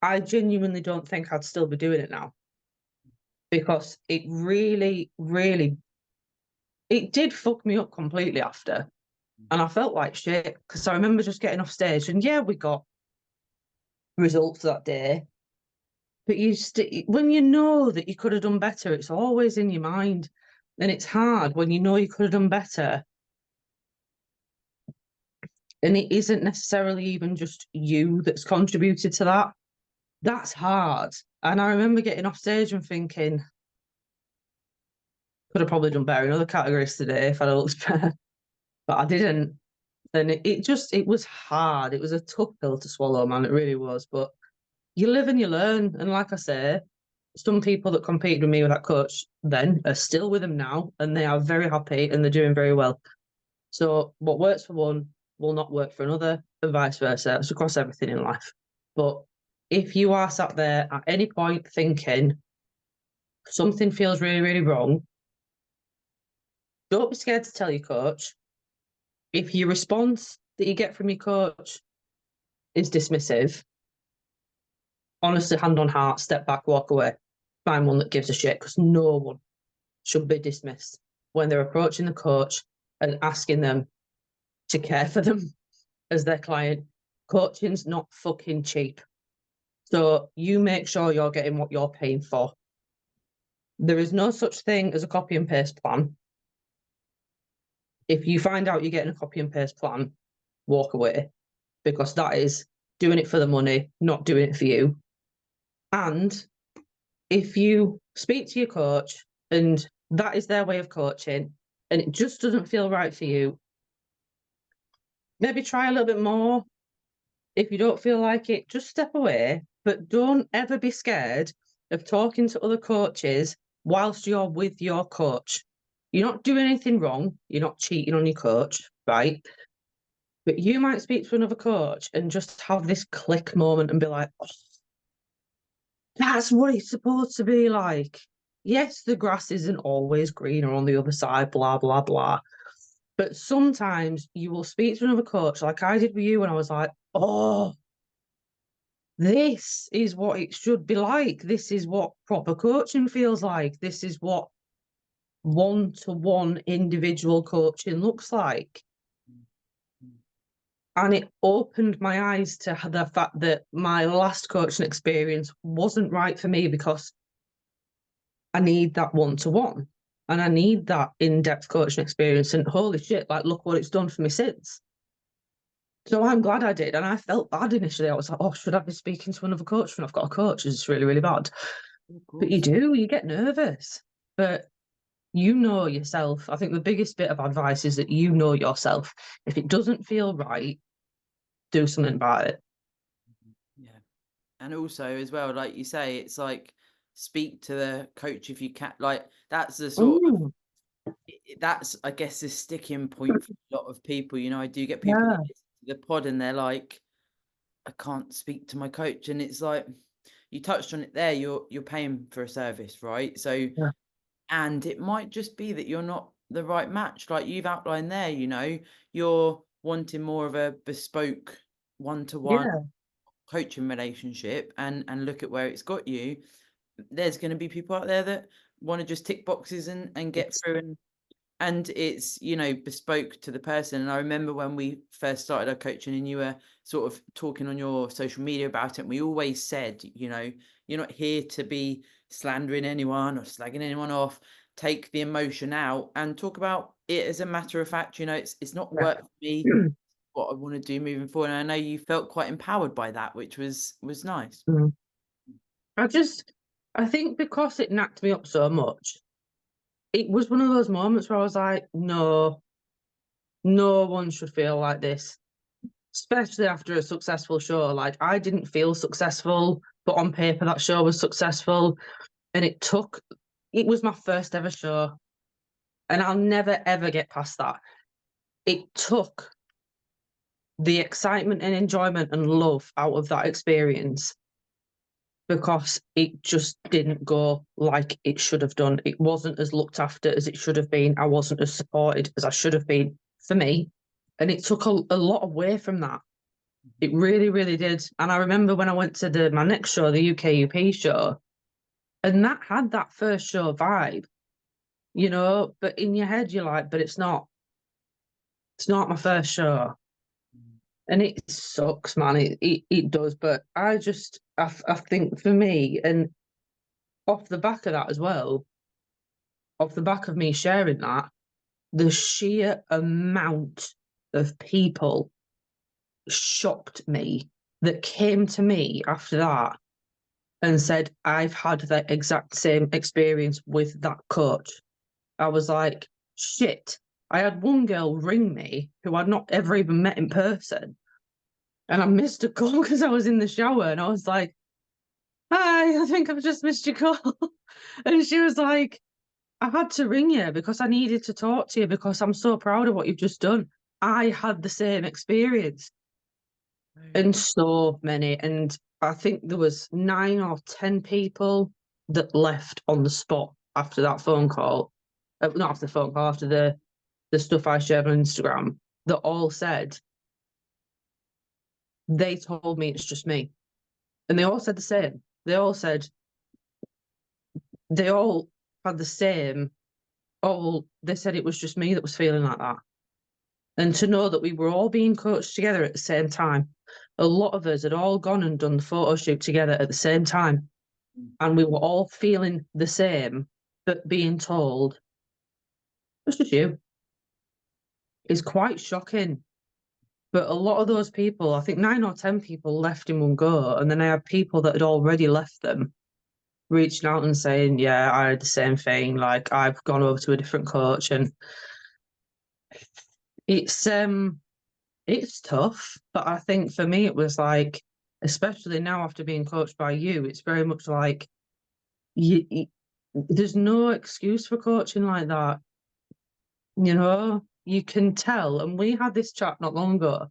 I genuinely don't think I'd still be doing it now. Because it really, really, it did fuck me up completely after. And I felt like shit because I remember just getting off stage and yeah, we got results that day. But when you know that you could have done better, it's always in your mind. And it's hard when you know you could have done better. And it isn't necessarily even just you that's contributed to that. That's hard. And I remember getting off stage and thinking, could have probably done better in other categories today if I'd looked better. But I didn't. And it was hard. It was a tough pill to swallow, man. It really was. But you live and you learn. And like I say, some people that competed with me with that coach then are still with them now, and they are very happy and they're doing very well. So what works for one will not work for another, and vice versa. It's across everything in life. But if you are sat there at any point thinking something feels really, really wrong, don't be scared to tell your coach. If your response that you get from your coach is dismissive, honestly, hand on heart, step back, walk away. Find one that gives a shit, because no one should be dismissed when they're approaching the coach and asking them to care for them as their client. Coaching's not fucking cheap. So you make sure you're getting what you're paying for. There is no such thing as a copy and paste plan. If you find out you're getting a copy and paste plan, walk away, because that is doing it for the money, not doing it for you. And if you speak to your coach and that is their way of coaching and it just doesn't feel right for you, maybe try a little bit more. If you don't feel like it, just step away, but don't ever be scared of talking to other coaches whilst you're with your coach. You're not doing anything wrong. You're not cheating on your coach, right? But you might speak to another coach and just have this click moment and be like, oh, that's what it's supposed to be like. Yes, the grass isn't always greener on the other side, blah, blah, blah. But sometimes you will speak to another coach, like I did with you, and I was like, oh, this is what it should be like. This is what proper coaching feels like. This is what one-to-one individual coaching looks like. And it opened my eyes to the fact that my last coaching experience wasn't right for me because I need that one-to-one and I need that in-depth coaching experience. And holy shit, like, look what it's done for me since. So I'm glad I did. And I felt bad initially. I was like, oh, should I be speaking to another coach when I've got a coach? It's really, really bad. But you get nervous. But you know yourself. I think the biggest bit of advice is that you know yourself. If it doesn't feel right, do something about it. Yeah. And also as well, like you say, it's like speak to the coach if you can. Like that's the sort of that's, I guess, the sticking point for a lot of people. You know, I do get people that listen to the pod and they're like, I can't speak to my coach. And it's like, you touched on it there, you're paying for a service, right? So, Yeah. and it might just be that you're not the right match. Like you've outlined there, you know, you're wanting more of a bespoke one-to-one Yeah. coaching relationship and look at where it's got you. There's going to be people out there that want to just tick boxes and get through and it's, you know, bespoke to the person. And I remember when we first started our coaching and you were sort of talking on your social media about it, and we always said, you know, you're not here to be slandering anyone or slagging anyone off. Take the emotion out and talk about it as a matter of fact. You know, it's not work for me, what I want to do moving forward. And I know you felt quite empowered by that, which was nice. I think because it knocked me up so much, it was one of those moments where I was like, no one should feel like this, especially after a successful show. Like, I didn't feel successful, but on paper that show was successful. And it was my first ever show. And I'll never, ever get past that. It took the excitement and enjoyment and love out of that experience because it just didn't go like it should have done. It wasn't as looked after as it should have been. I wasn't as supported as I should have been for me. And it took a lot away from that. It really, really did. And I remember when I went to my next show, the UKUP show, and that had that first show vibe, you know, but in your head, you're like, but it's not my first show. And it sucks, man. It does. But I think for me, and off the back of that as well, off the back of me sharing that, the sheer amount of people shocked me that came to me after that and said, I've had the exact same experience with that coach. I was like, shit. I had one girl ring me who I'd not ever even met in person. And I missed a call because I was in the shower. And I was like, hi, I think I've just missed your call. And she was like, I had to ring you because I needed to talk to you because I'm so proud of what you've just done. I had the same experience. And so many. And I think there was 9 or 10 people that left on the spot after that phone call. Not after the phone call, after the stuff I shared on Instagram, that all said, they told me it's just me. And they all said the same. They all had the same, they said it was just me that was feeling like that. And to know that we were all being coached together at the same time. A lot of us had all gone and done the photo shoot together at the same time. And we were all feeling the same, but being told, it's just you, is quite shocking. But a lot of those people, I think 9 or 10 people left in one go. And then I had people that had already left them reaching out and saying, yeah, I had the same thing. Like, I've gone over to a different coach, and it's tough. But I think for me, it was like, especially now after being coached by you, it's very much like you there's no excuse for coaching like that. You know, you can tell, and we had this chat not long ago.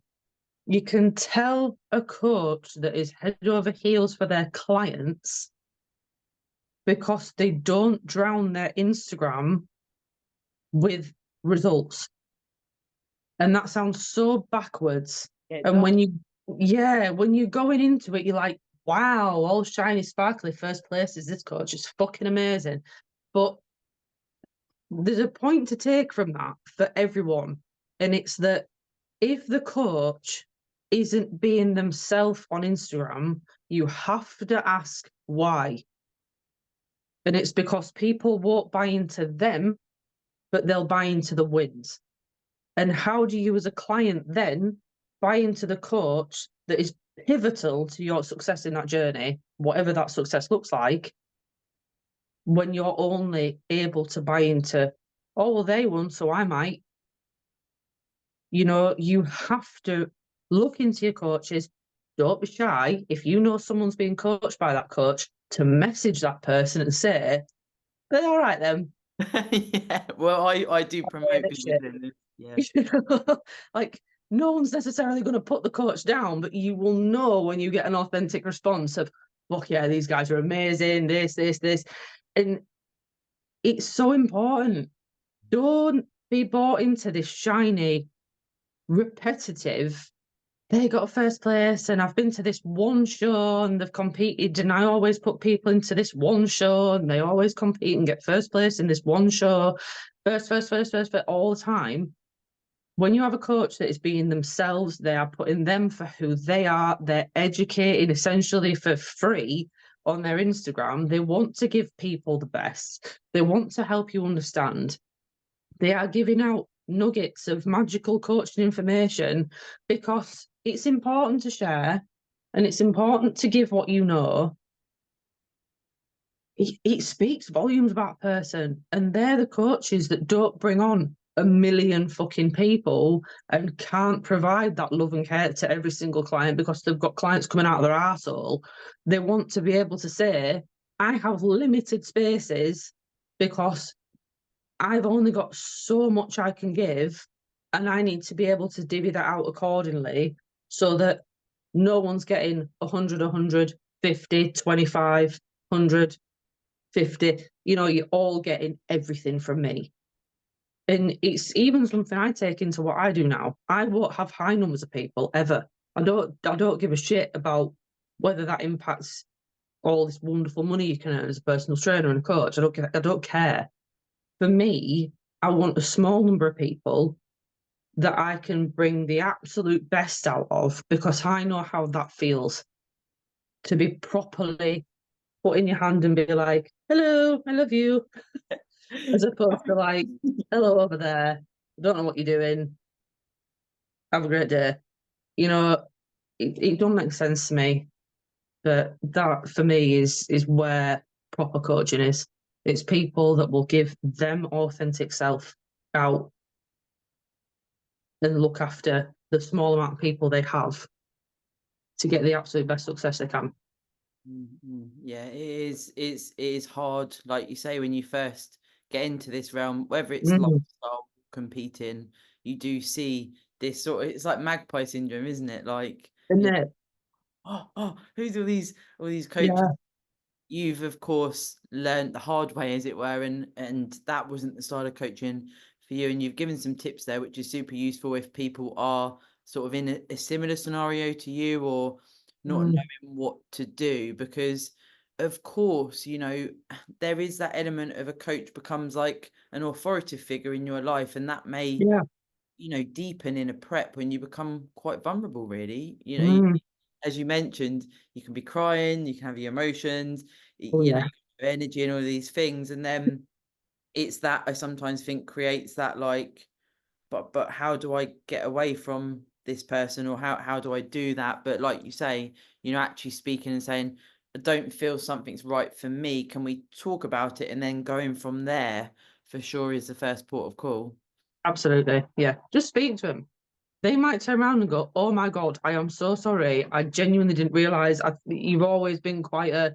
You can tell a coach that is head over heels for their clients because they don't drown their Instagram with results. And that sounds so backwards. Yeah, And when you're going into it, you're like, wow, all shiny, sparkly, first place is this coach. It's fucking amazing. But there's a point to take from that for everyone. And it's that if the coach isn't being themselves on Instagram, you have to ask why. And it's because people won't buy into them, but they'll buy into the wins. And how do you, as a client, then buy into the coach that is pivotal to your success in that journey, whatever that success looks like, when you're only able to buy into, oh, well, they won, so I might. You know, you have to look into your coaches. Don't be shy. If you know someone's being coached by that coach, to message that person and say, they're all right then. Yeah, well, I do promote Shit. Bodybuilding. Yeah. Like, no one's necessarily going to put the coach down, but you will know when you get an authentic response of, look, yeah, these guys are amazing, this. And it's so important. Don't be bought into this shiny, repetitive, they got first place, and I've been to this one show and they've competed, and I always put people into this one show and they always compete and get first place in this one show, first, all the time. When you have a coach that is being themselves, they are putting them for who they are, they're educating essentially for free on their Instagram. They want to give people the best. They want to help you understand. They are giving out nuggets of magical coaching information because it's important to share and it's important to give what you know. It speaks volumes about a person, and they're the coaches that don't bring on a million fucking people and can't provide that love and care to every single client because they've got clients coming out of their arsehole. They want to be able to say, I have limited spaces because I've only got so much I can give, and I need to be able to divvy that out accordingly so that no one's getting 100, 150, 25, 100, 50. You know, you're all getting everything from me. And it's even something I take into what I do now. I won't have high numbers of people ever. I don't give a shit about whether that impacts all this wonderful money you can earn as a personal trainer and a coach. I don't care. For me, I want a small number of people that I can bring the absolute best out of because I know how that feels to be properly put in your hand and be like, hello, I love you, as opposed to like, hello over there, don't know what you're doing, have a great day. You know, it don't make sense to me, but that for me is where proper coaching is. It's people that will give them authentic self out and look after the small amount of people they have to get the absolute best success they can. Yeah, it is hard, like you say, when you first get into this realm, whether it's lifestyle competing, you do see this sort of, it's like Magpie Syndrome, isn't it? Like, Isn't you it? know, who's all these coaches? Yeah. You've of course learned the hard way, as it were, and that wasn't the style of coaching for you, and you've given some tips there which is super useful if people are sort of in a similar scenario to you or not knowing what to do, because of course, you know, there is that element of a coach becomes like an authoritative figure in your life, and that may, Yeah. you know, deepen in a prep when you become quite vulnerable, really. You know, Mm. as you mentioned, you can be crying, you can have your emotions, Oh, you know, yeah. your energy and all these things. And then it's that I sometimes think creates that like, but how do I get away from this person, or how do I do that? But like you say, you know, actually speaking and saying, I don't feel something's right for me. Can we talk about it? And then going from there for sure is the first port of call. Absolutely. Yeah. Just speak to them. They might turn around and go, "Oh my God, I am so sorry. I genuinely didn't realize you've always been quite a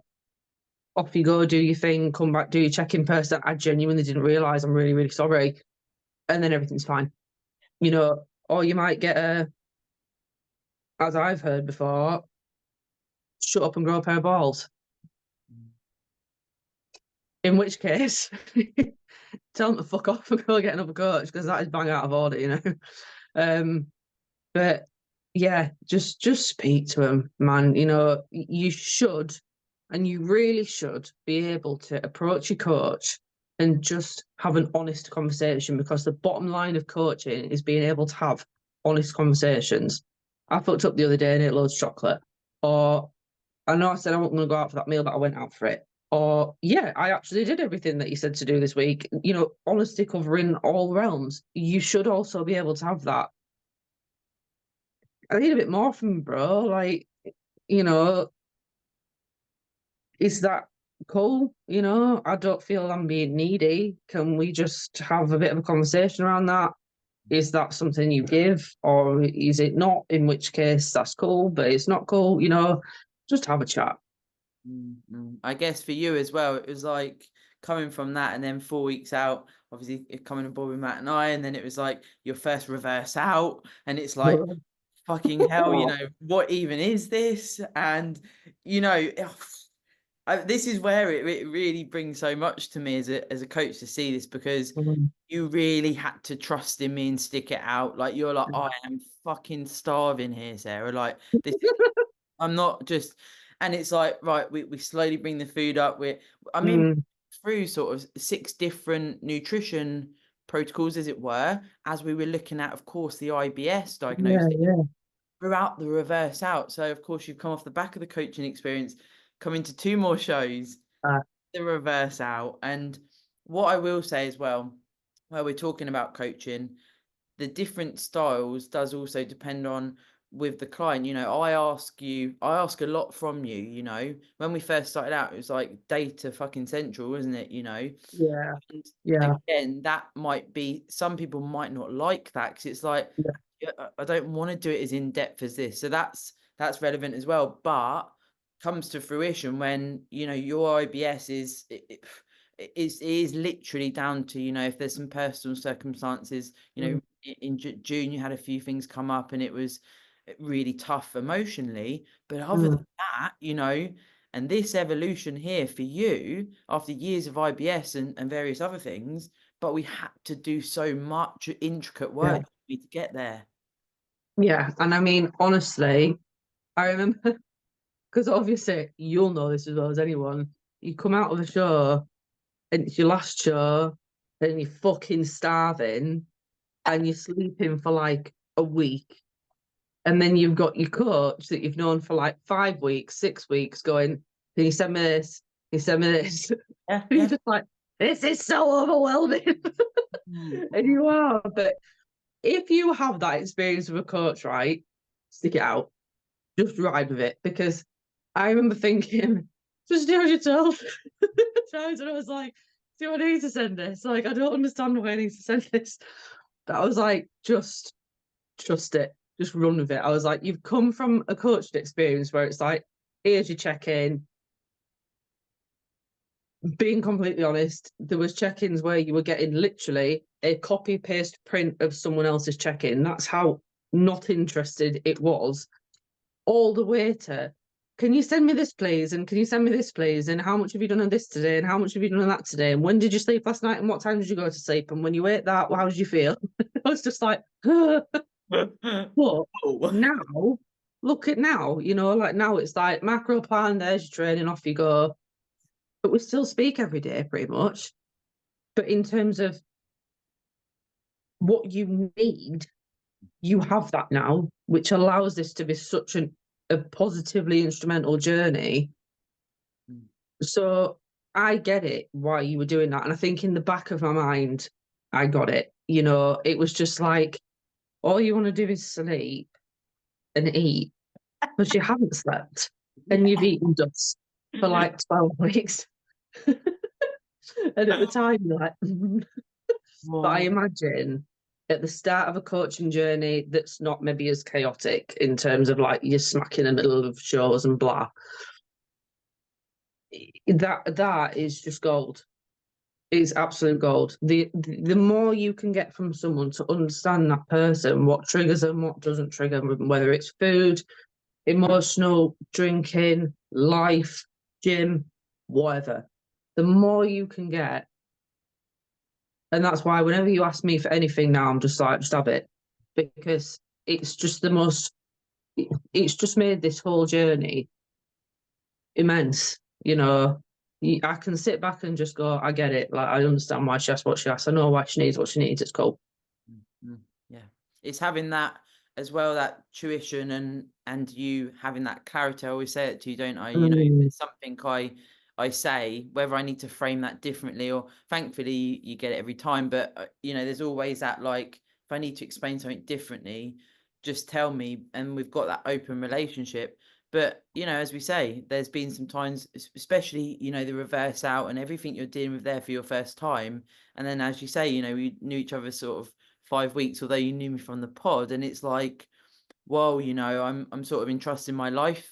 off you go, do your thing, come back, do your check-in person. I genuinely didn't realize. I'm really, really sorry." And then everything's fine. You know, or you might get as I've heard before, shut up and grow a pair of balls. In which case, tell them to fuck off and go get another coach, because that is bang out of order, you know. But yeah, just speak to them, man. You know, you should, and you really should be able to approach your coach and just have an honest conversation, because the bottom line of coaching is being able to have honest conversations. I fucked up the other day and ate loads of chocolate. Or I know I said I wasn't going to go out for that meal, but I went out for it. Or, yeah, I actually did everything that you said to do this week. You know, honesty covering all realms. You should also be able to have that. I need a bit more from you, bro. Like, you know, is that cool? You know, I don't feel I'm being needy. Can we just have a bit of a conversation around that? Is that something you give, or is it not? In which case, that's cool, but it's not cool. You know, just have a chat. I guess for you as well, it was like coming from that and then 4 weeks out, obviously coming aboard with Matt and I, and then it was like your first reverse out, and it's like, fucking hell, you know, what even is this? And, you know, this is where it really brings so much to me as a coach to see this, because you really had to trust in me and stick it out. Like, you're like, I am fucking starving here, Sarah. Like, this is, I'm not just, and it's like, right, we slowly bring the food up. I mean, through sort of 6 different nutrition protocols, as it were, as we were looking at, of course, the IBS diagnosis throughout the reverse out. So, of course, you've come off the back of the coaching experience, come into 2 more shows, the reverse out. And what I will say as well, while we're talking about coaching, the different styles does also depend on with the client. You know, I ask a lot from you. You know, when we first started out, it was like data fucking central, isn't it? You know, and again, that might be, some people might not like that, because it's like, I don't want to do it as in depth as this. So that's relevant as well. But comes to fruition when, you know, your IBS is literally down to, you know, if there's some personal circumstances, you know, in June you had a few things come up and it was really tough emotionally. But other than that, you know, and this evolution here for you after years of IBS and various other things, but we had to do so much intricate work to get there. Yeah, and I mean, honestly, I remember, because obviously you'll know this as well as anyone. You come out of the show and it's your last show, and you're fucking starving, and you're sleeping for like a week, and then you've got your coach that you've known for like 5 weeks, 6 weeks, going, "Can you send me this? Can you send me this?" And you're just like, "This is so overwhelming," and you are. But if you have that experience with a coach, right, stick it out. Just ride with it, because I remember thinking, just do as you're told. Times and I was like, do I need to send this? Like, I don't understand why I need to send this. But I was like, just trust it, just run with it. I was like, you've come from a coached experience where it's like, here's your check-in. Being completely honest, there was check-ins where you were getting literally a copy-paste print of someone else's check-in. That's how not interested it was, all the way to, can you send me this please, and can you send me this please, and how much have you done on this today, and how much have you done on that today, and when did you sleep last night, and what time did you go to sleep, and when you ate that, how did you feel? I was just like, but now, look at now, you know, like now it's like macro plan, there's your training, off you go. But we still speak every day pretty much. But in terms of what you need, you have that now, which allows this to be such a positively instrumental journey. So I get it why you were doing that. And I think in the back of my mind, I got it. You know, it was just like, all you want to do is sleep and eat, but you haven't slept and you've eaten dust. for like 12 weeks. And at the time, you're like, but I Well, imagine at the start of a coaching journey that's not maybe as chaotic in terms of like you're smack in the middle of shows and blah. That is just gold. It's absolute gold. The more you can get from someone to understand that person, what triggers them, what doesn't trigger them, whether it's food, emotional, drinking, life, gym, whatever. The more you can get, and that's why whenever you ask me for anything now, I'm just like, just have it. Because it's just the most, it's just made this whole journey immense. You know, I can sit back and just go, I get it. Like, I understand why she asked what she asked. I know why she needs what she needs. It's cool. yeah, it's having that as well, that tuition and you having that clarity. I always say it to you, don't I? You know, if Mm, it's something I say, whether I need to frame that differently, or thankfully you get it every time, but you know, there's always that, like, if I need to explain something differently, just tell me, and we've got that open relationship. But you know, as we say, there's been some times, especially, you know, the reverse out and everything you're dealing with there for your first time, and then as you say, you know, we knew each other sort of 5 weeks, although you knew me from the pod, and it's like, well, you know, I'm sort of entrusting my life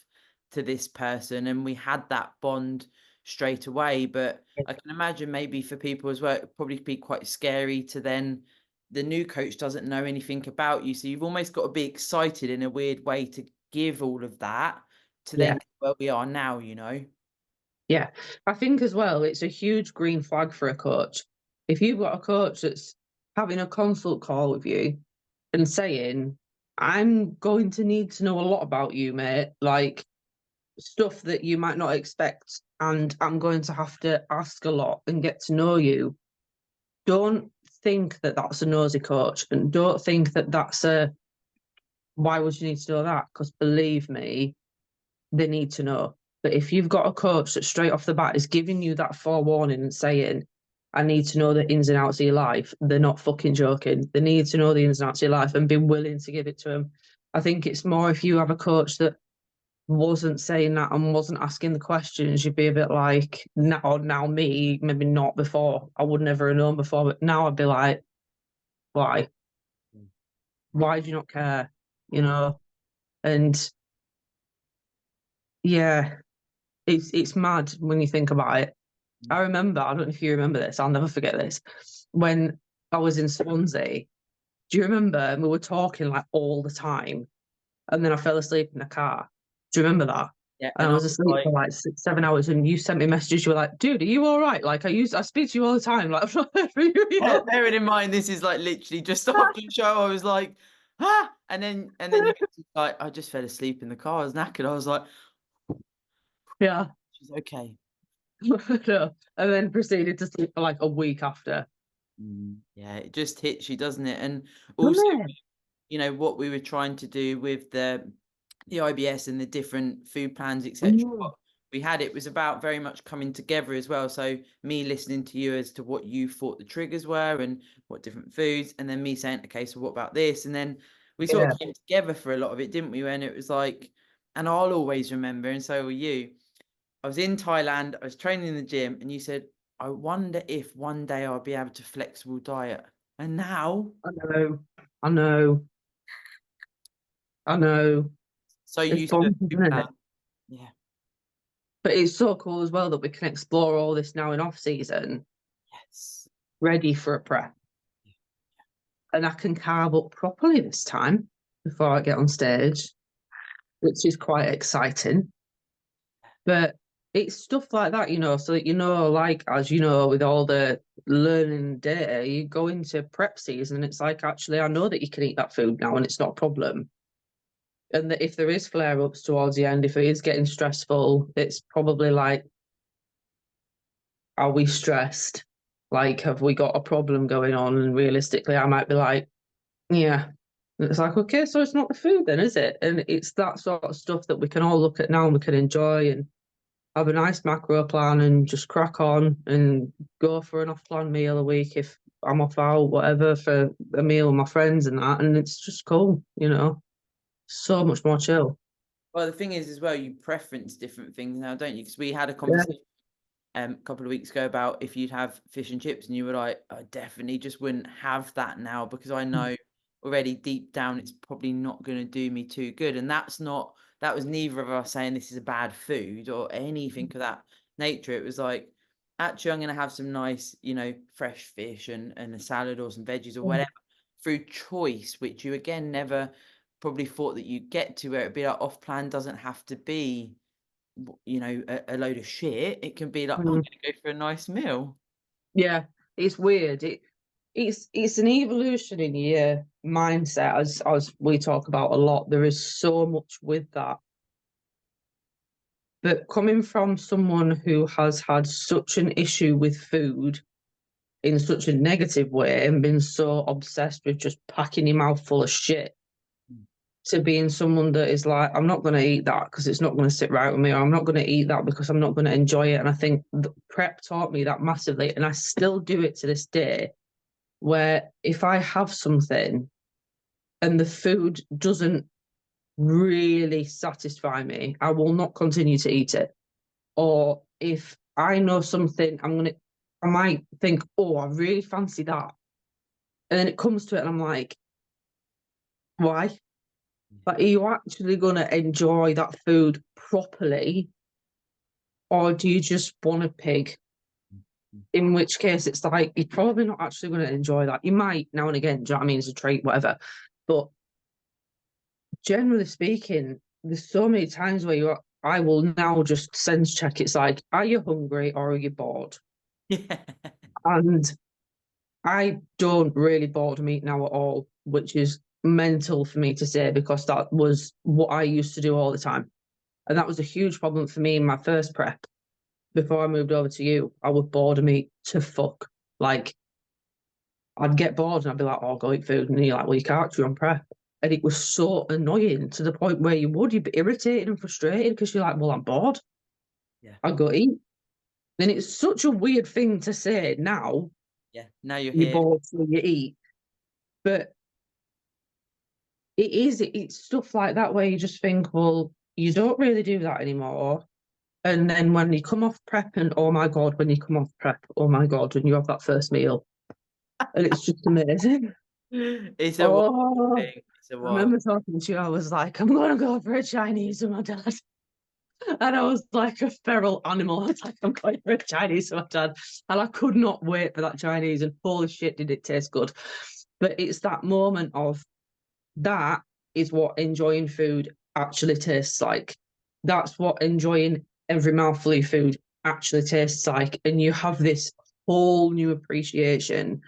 to this person, and we had that bond straight away. But I can imagine maybe for people as well, it'd probably be quite scary to then, the new coach doesn't know anything about you, so you've almost got to be excited in a weird way to give all of that to then yeah. get where we are now, you know. Yeah. I think as well, it's a huge green flag for a coach. If you've got a coach that's having a consult call with you and saying, I'm going to need to know a lot about you, mate, like stuff that you might not expect, and I'm going to have to ask a lot and get to know you. Don't think that that's a nosy coach, and don't think that that's a why would you need to know that? Because believe me, they need to know. But if you've got a coach that straight off the bat is giving you that forewarning and saying, I need to know the ins and outs of your life, they're not fucking joking. They need to know the ins and outs of your life and be willing to give it to them. I think it's more if you have a coach that wasn't saying that and wasn't asking the questions, you'd be a bit like, now me, maybe not before. I would never have known before, but now I'd be like, why? Why do you not care? You know? And yeah, it's mad when you think about it. I remember, I don't know if you remember this, I'll never forget this. When I was in Swansea, do you remember? And we were talking like all the time, and then I fell asleep in the car. Do you remember that? Yeah, And and I I was was asleep like, for like 6, 7 hours, and you sent me messages. You were like, "Dude, are you all right? Like, I speak to you all the time. Like, I'm not for you." bearing in mind this is like literally just after the show, I was like, ah, and then you like, I just fell asleep in the car, I was knackered. I was like, Yeah. she's okay. No. And then proceeded to sleep for like a week after. Yeah, it just hits you, doesn't it? And also, Doesn't it? you know, what we were trying to do with the IBS and the different food plans, etc. Mm. What we had, it was about very much coming together as well. So me listening to you as to what you thought the triggers were and what different foods, and then me saying, okay, so what about this? And then we sort Yeah. of came together for a lot of it, didn't we? And it was like, and I'll always remember, and so will you. I was in Thailand, I was training in the gym, and you said, I wonder if one day I'll be able to flexible diet. And now, I know. I know. I know. so It's used to bonkers, food isn't plan. it? Yeah. But it's so cool as well that we can explore all this now in off season, Yes. ready for a prep. And I can carve up properly this time before I get on stage, which is quite exciting. But it's stuff like that, so that like as you know, with all the learning data, you go into prep season and it's like, actually, I know that you can eat that food now and it's not a problem. And that if there is flare ups towards the end, if it is getting stressful, it's probably like, are we stressed? Like, have we got a problem going on? And realistically, I might be like, yeah. And it's like, okay, so it's not the food then, is it? And it's that sort of stuff that we can all look at now and we can enjoy and have a nice macro plan and just crack on and go for an off-plan meal a week if I'm off out, whatever, for a meal with my friends and that. And it's just cool, so much more chill. Well, the thing is as well, you preference different things now, don't you? Because we had a Yeah. conversation a couple of weeks ago about if you'd have fish and chips, and you were like, I definitely just wouldn't have that now because I know already deep down it's probably not going to do me too good. And that was neither of us saying this is a bad food or anything of that nature. It was like, actually, I'm going to have some nice, fresh fish and a salad or some veggies or whatever through choice, which you again never probably thought that you'd get to, where it'd be like off plan doesn't have to be a load of shit. It can be like, I'm Mm. gonna go for a nice meal. Yeah, it's weird. It's an evolution in your mindset, as we talk about a lot. There is so much with that. But coming from someone who has had such an issue with food in such a negative way and been so obsessed with just packing your mouth full of shit, Mm. to being someone that is like, I'm not going to eat that because it's not going to sit right with me, or I'm not going to eat that because I'm not going to enjoy it. And I think the prep taught me that massively, and I still do it to this day, where if I have something and the food doesn't really satisfy me, I will not continue to eat it. Or if I know something, I might think, oh, I really fancy that. And then it comes to it and I'm like, why? But are you actually going to enjoy that food properly? Or do you just want a pig? In which case, it's like, you're probably not actually going to enjoy that. You might now and again, do you know what I mean? As a treat, whatever. But generally speaking, there's so many times where I will now just sense check. It's like, are you hungry or are you bored? Yeah. And I don't really bored meat now at all, which is mental for me to say because that was what I used to do all the time. And that was a huge problem for me in my first prep. Before I moved over to you, I would bored meat to fuck. Like, I'd get bored and I'd be like, oh, I'll go eat food. And you're like, well, you can't, you're on prep. And it was so annoying to the point where you'd be irritated and frustrated because you're like, well, I'm bored. Yeah. I'll go eat. Then it's such a weird thing to say now, Yeah. Now you're you're here. bored, so you eat. But it's stuff like that where you just think, well, you don't really do that anymore. And then when you come off prep, and oh my God, when you come off prep, oh my God, when you have that first meal, and it's just amazing. It's a wild Oh, thing. It's a I wild. remember talking to you, I was like, I'm going to go for a Chinese with my dad. And I was like a feral animal. I was like, I'm going for a Chinese with my dad. And I could not wait for that Chinese. And holy shit, did it taste good. But it's that moment of that is what enjoying food actually tastes like. That's what enjoying every mouthful of food actually tastes like. And you have this whole new appreciation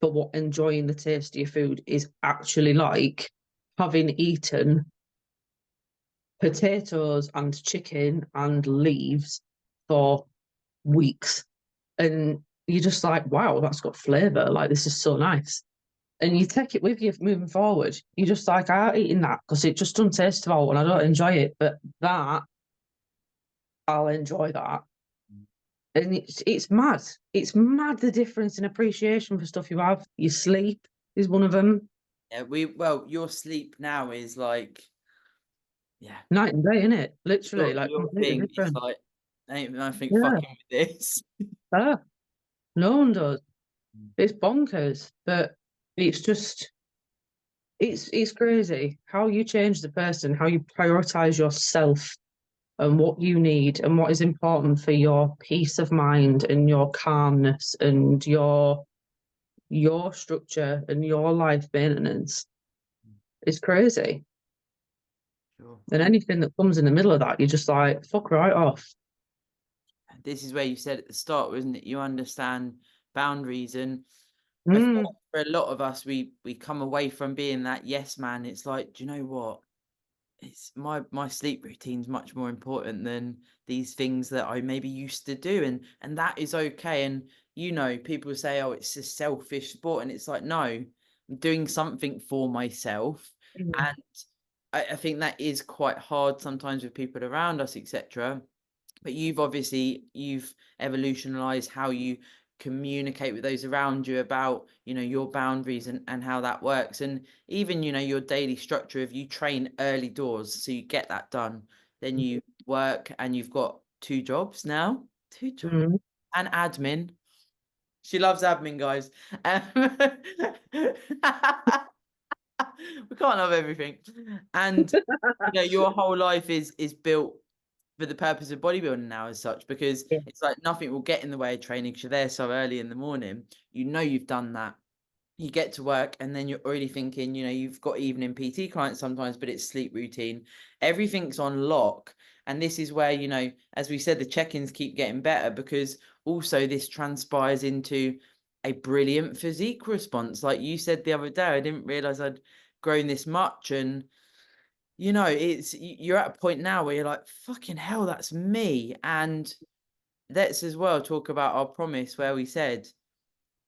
for what enjoying the taste of your food is actually like, having eaten potatoes and chicken and leaves for weeks. And you're just like, wow, that's got flavour. Like, this is so nice. And you take it with you moving forward. You're just like, I ain't eating that because it just doesn't taste well and I don't enjoy it. But that, I'll enjoy that. And it's mad. It's mad the difference in appreciation for stuff you have. Your sleep is one of them. Yeah. Your sleep now is like, yeah, Night and day, innit? Literally, like your completely thing. It's different. like, ain't nothing Yeah. fucking with this. Ah, no one does. It's bonkers. But it's just it's crazy how you change the person, how you prioritize yourself and what you need and what is important for your peace of mind and your calmness and your structure and your life maintenance. It's crazy. Sure. And anything that comes in the middle of that, you're just like, fuck right off. This is where you said at the start, wasn't it? You understand boundaries, and I feel Mm. like for a lot of us, we come away from being that yes man. It's like, do you know what? It's my sleep routine's much more important than these things that I maybe used to do, and that is okay. And people say, oh, it's a selfish sport, and it's like, no, I'm doing something for myself, Mm. and I think that is quite hard sometimes with people around us, etc. But you've evolutionized how you communicate with those around you about, you know, your boundaries and how that works. And even, you know, your daily structure, if you train early doors, so you get that done, then you work and you've got 2 jobs now, 2 jobs, and admin. She loves admin, guys. We can't have everything. And you know, your whole life is built for the purpose of bodybuilding now as such, because Yeah. it's like nothing will get in the way of training because you're there so early in the morning. You know you've done that. You get to work and then you're already thinking, you know, you've got evening PT clients sometimes, but it's sleep routine. Everything's on lock. And this is where, you know, as we said, the check-ins keep getting better, because also this transpires into a brilliant physique response. Like you said the other day, I didn't realize I'd grown this much. And, you know, you're at a point now where you're like, fucking hell, that's me. And let's as well talk about our promise where we said,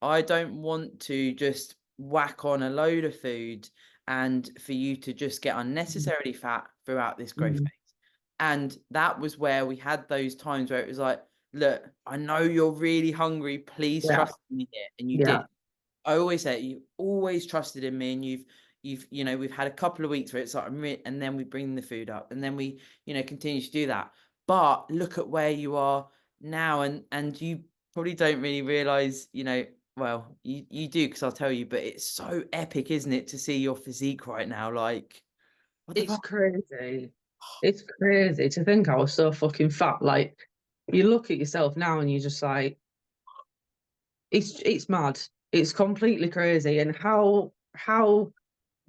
I don't want to just whack on a load of food and for you to just get unnecessarily fat throughout this growth phase. And that was where we had those times where it was like, look, I know you're really hungry. Please trust me here. And you did. I always say you always trusted in me, and you know, we've had a couple of weeks where it's like, and then we bring the food up, and then we, you know, continue to do that. But look at where you are now, and you probably don't really realize, you know, well, you do, because I'll tell you, but it's so epic, isn't it, to see your physique right now? Like, what the It's fuck? crazy. It's crazy to think I was so fucking fat. Like, you look at yourself now and you're just like, it's mad. It's completely crazy. And how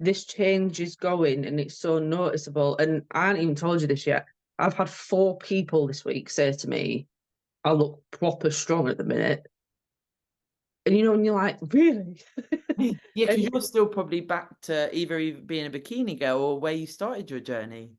this change is going, and it's so noticeable. And I haven't even told you this yet. I've had 4 people this week say to me, I look proper strong at the minute. And you know, and you're like, really? Yeah, because And you're still probably back to either being a bikini girl or where you started your journey.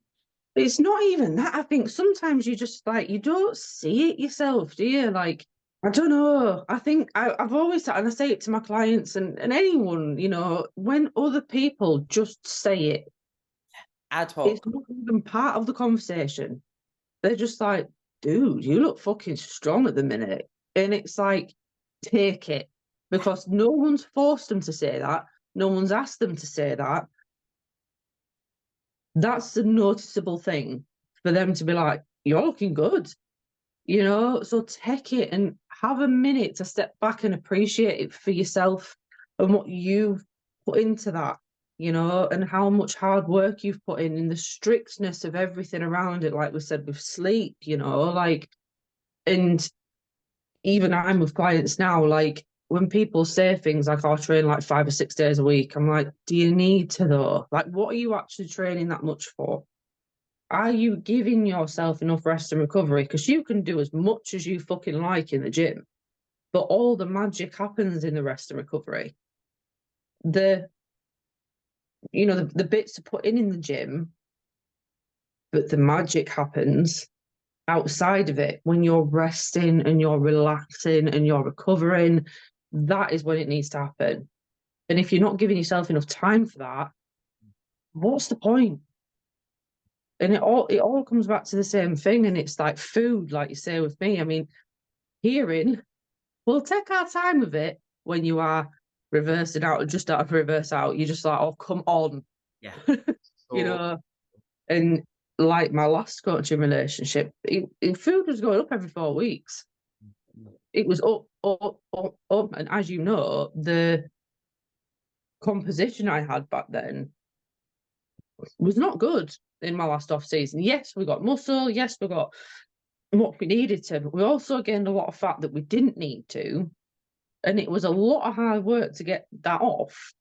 it's not even that. I think sometimes you just like, you don't see it yourself, do you? Like, I don't know. I think I've always said, and I say it to my clients and anyone, you know, when other people just say it, Ad it's hoc. not even part of the conversation. They're just like, dude, you look fucking strong at the minute. And it's like, take it. Because no one's forced them to say that. No one's asked them to say that. That's a noticeable thing for them to be like, you're looking good, you know? So take it and have a minute to step back and appreciate it for yourself and what you've put into that, you know, and how much hard work you've put in the strictness of everything around it, like we said, with sleep, you know, like, and even I'm with clients now, like, when people say things like, I'll train like 5 or 6 days a week, I'm like, do you need to though? Like, what are you actually training that much for? Are you giving yourself enough rest and recovery? Because you can do as much as you fucking like in the gym, but all the magic happens in the rest and recovery. The, you know, the bits to put in the gym, but the magic happens outside of it when you're resting and you're relaxing and you're recovering. That is when it needs to happen. And if you're not giving yourself enough time for that, what's the point? And it all comes back to the same thing. And it's like food, like you say with me. I mean, hearing, we'll take our time with it when you are reversing out or just out of reverse out. You're just like, oh, come on. Yeah. You Or know, and like my last coaching relationship, food was going up every 4 weeks. It was up, up, up, up. And as you know, the composition I had back then was not good in my last off season. Yes, we got muscle. Yes, we got what we needed to, but we also gained a lot of fat that we didn't need to. And it was a lot of hard work to get that off.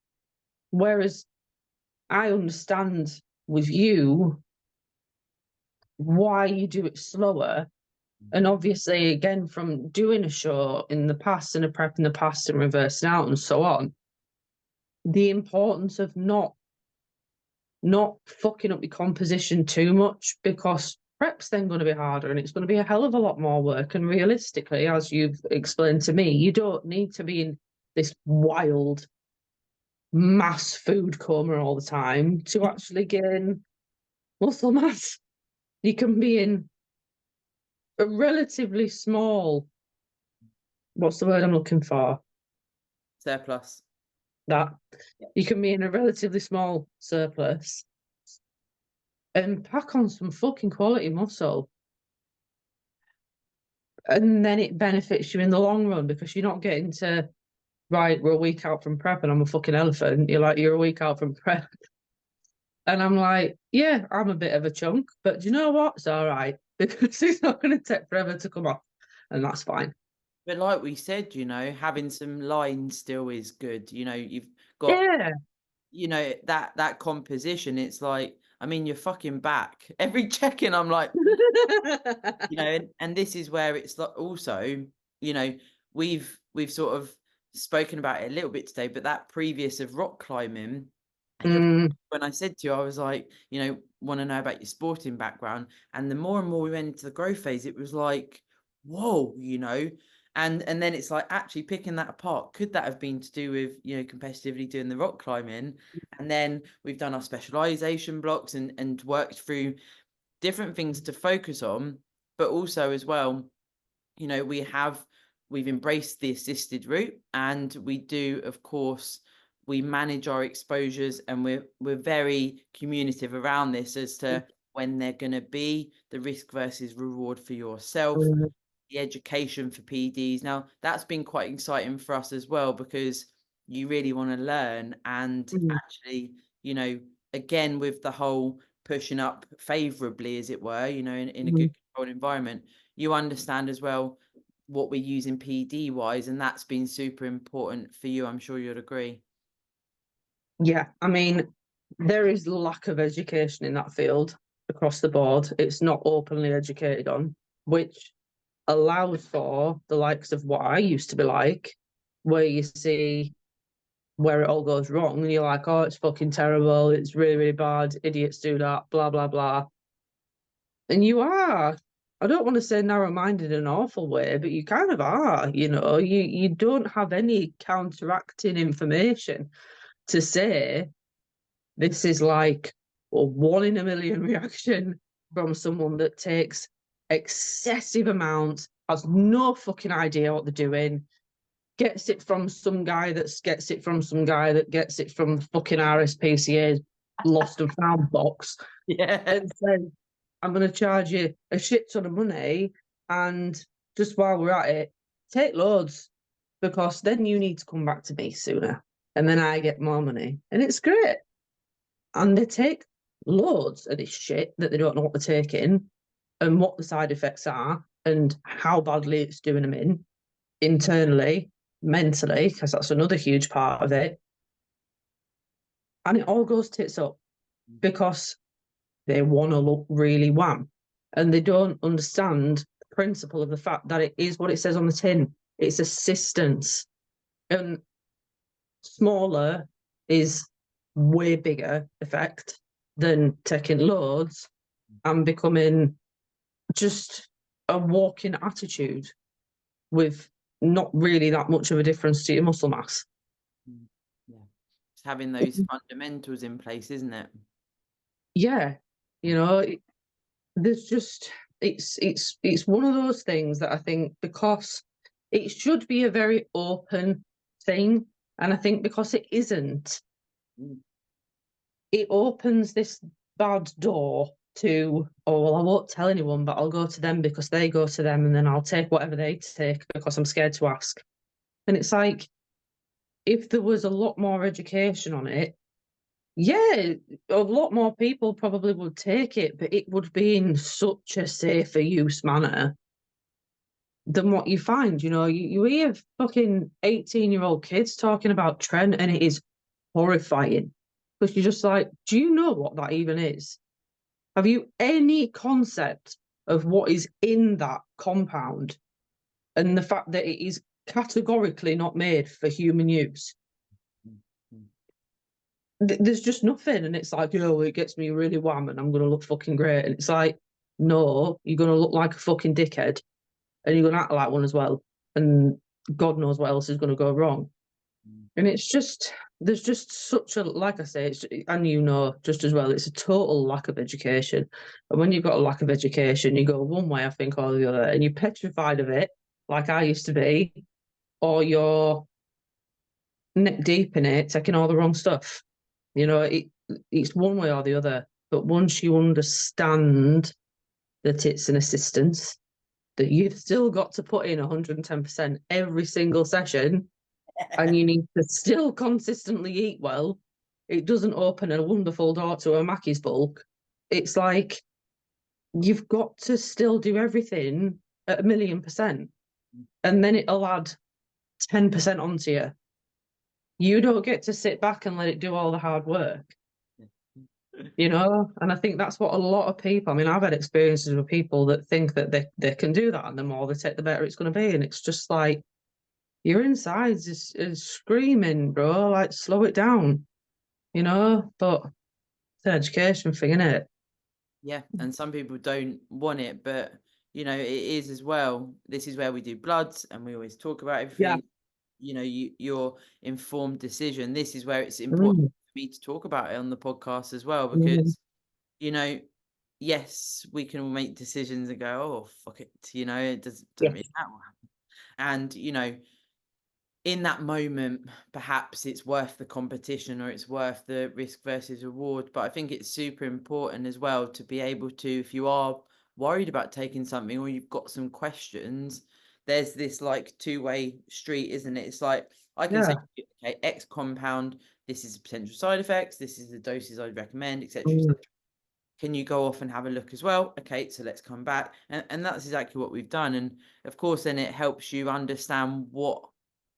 Whereas I understand with you why you do it slower. And obviously, again, from doing a show in the past and a prep in the past and reversing out and so on, the importance of not fucking up your composition too much, because prep's then going to be harder and it's going to be a hell of a lot more work. And realistically, as you've explained to me, you don't need to be in this wild mass food coma all the time to actually gain muscle mass. You can be in a relatively small what's the word I'm looking for? Surplus. That Yeah. you can be in a relatively small surplus and pack on some fucking quality muscle. And then it benefits you in the long run because you're not getting to, right, we're a week out from prep and I'm a fucking elephant. You're like, you're a week out from prep. And I'm like, yeah, I'm a bit of a chunk, but do you know what? It's all right because it's not going to take forever to come off. And that's fine. But like we said, having some lines still is good. You've got, Yeah. that composition. It's like, I mean, you're fucking back. Every check-in, I'm like, and this is where it's like also, we've sort of spoken about it a little bit today, but that previous of rock climbing, when I said to you, I was like, want to know about your sporting background. And the more and more we went into the growth phase, it was like, whoa, and then it's like actually picking that apart. Could that have been to do with, competitively doing the rock climbing? And then we've done our specialization blocks and worked through different things to focus on, but also as well, we've embraced the assisted route, and we do, of course, we manage our exposures, and we're very communicative around this as to when they're going to be, the risk versus reward for yourself, the education for PDs. Now, that's been quite exciting for us as well, because you really want to learn and actually, again, with the whole pushing up favorably, as it were, in a good controlled environment, you understand as well what we're using PD wise, and that's been super important for you. I'm sure you'd agree. Yeah, I mean, there is lack of education in that field across the board. It's not openly educated on, which allows for the likes of what I used to be like, where you see where it all goes wrong and you're like, oh, it's fucking terrible, it's really, really bad, idiots do that, blah, blah, blah. And you are. I don't want to say narrow-minded in an awful way, but you kind of are, you don't have any counteracting information to say this is like a 1 in a million reaction from someone that takes excessive amounts, has no fucking idea what they're doing, gets it from some guy that gets it from some guy that gets it from the fucking RSPCA's lost and found box. Yeah. And says, I'm going to charge you a shit ton of money. And just while we're at it, take loads, because then you need to come back to me sooner. And then I get more money. And it's great. And they take loads of this shit that they don't know what they're taking and what the side effects are and how badly it's doing them in internally, mentally, because that's another huge part of it. And it all goes tits up because they want to look really wham. And they don't understand the principle of the fact that it is what it says on the tin. It's assistance. And smaller is way bigger effect than taking loads and becoming just a walking attitude with not really that much of a difference to your muscle mass. Yeah. It's having those fundamentals in place, isn't it? Yeah. There's just it's one of those things that I think, because it should be a very open thing, and I think because it isn't, it opens this bad door to, oh, well, I won't tell anyone, but I'll go to them because they go to them, and then I'll take whatever they take because I'm scared to ask. And it's like, if there was a lot more education on it, yeah, a lot more people probably would take it, but it would be in such a safer use manner than what you find. You hear fucking 18-year-old kids talking about Trent, and it is horrifying, because you're just like, do you know what that even is? Have you any concept of what is in that compound and the fact that it is categorically not made for human use? There's just nothing, and it's like, it gets me really wham and I'm going to look fucking great. And it's like, no, you're going to look like a fucking dickhead, and you're going to act like one as well, and God knows what else is going to go wrong. And it's just, there's just such a, like I say, and just as well, it's a total lack of education. And when you've got a lack of education, you go one way, I think, or the other, and you're petrified of it, like I used to be. or you're neck deep in it, taking all the wrong stuff. You know, it's one way or the other. But once you understand that it's an assistance, that you've still got to put in 110% every single session, and you need to still consistently eat well, it doesn't open a wonderful door to a Mackey's bulk. It's like you've got to still do everything at 1,000,000%, and then it'll add 10% onto you. You don't get to sit back and let it do all the hard work, you know? And I think that's what a lot of people, I mean, I've had experiences with people that think that they can do that, and the more they take, the better it's going to be. And it's just like, your insides is screaming, bro, like, slow it down, you know? But it's an education thing, isn't it? Yeah, and some people don't want it, but you know, it is as well. This is where we do bloods and we always talk about Yeah. everything. You know, your informed decision. This is where it's important Mm, for me to talk about it on the podcast as well, mm, because you know, yes, we can all make decisions and go, oh fuck it, you know, it doesn't really yes. matter. And you know, in that moment, perhaps it's worth the competition or it's worth the risk versus reward. But I think it's super important as well to be able to, if you are worried about taking something or you've got some questions, there's this like two-way street, isn't it? It's like I can say, Yeah. okay, X compound, this is potential side effects, this is the doses I'd recommend, etc. Mm, Can you go off and have a look as well? Okay, so let's come back. And that's exactly what we've done. And of course, then it helps you understand what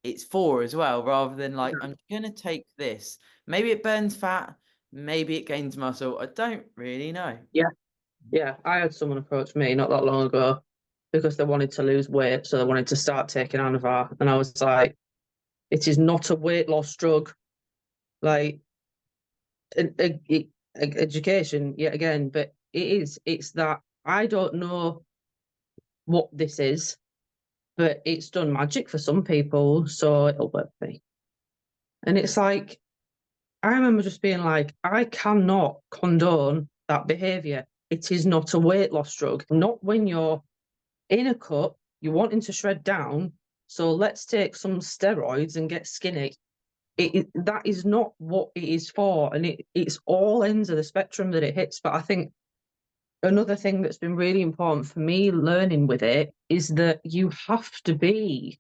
it's for as well, rather than like, yeah. I'm going to take this. Maybe it burns fat, maybe it gains muscle. I don't really know. Yeah. Yeah. I had someone approach me not that long ago because they wanted to lose weight. So they wanted to start taking Anavar. And I was like, it is not a weight loss drug. Like, education, yet again, but it's that I don't know what this is, but it's done magic for some people. So it'll work for me. And it's like, I remember just being like, I cannot condone that behavior. It is not a weight loss drug, not when you're in a cut, you're wanting to shred down. So let's take some steroids and get skinny. That is not what it is for. And it's all ends of the spectrum that it hits. But I think another thing that's been really important for me learning with it is that you have to be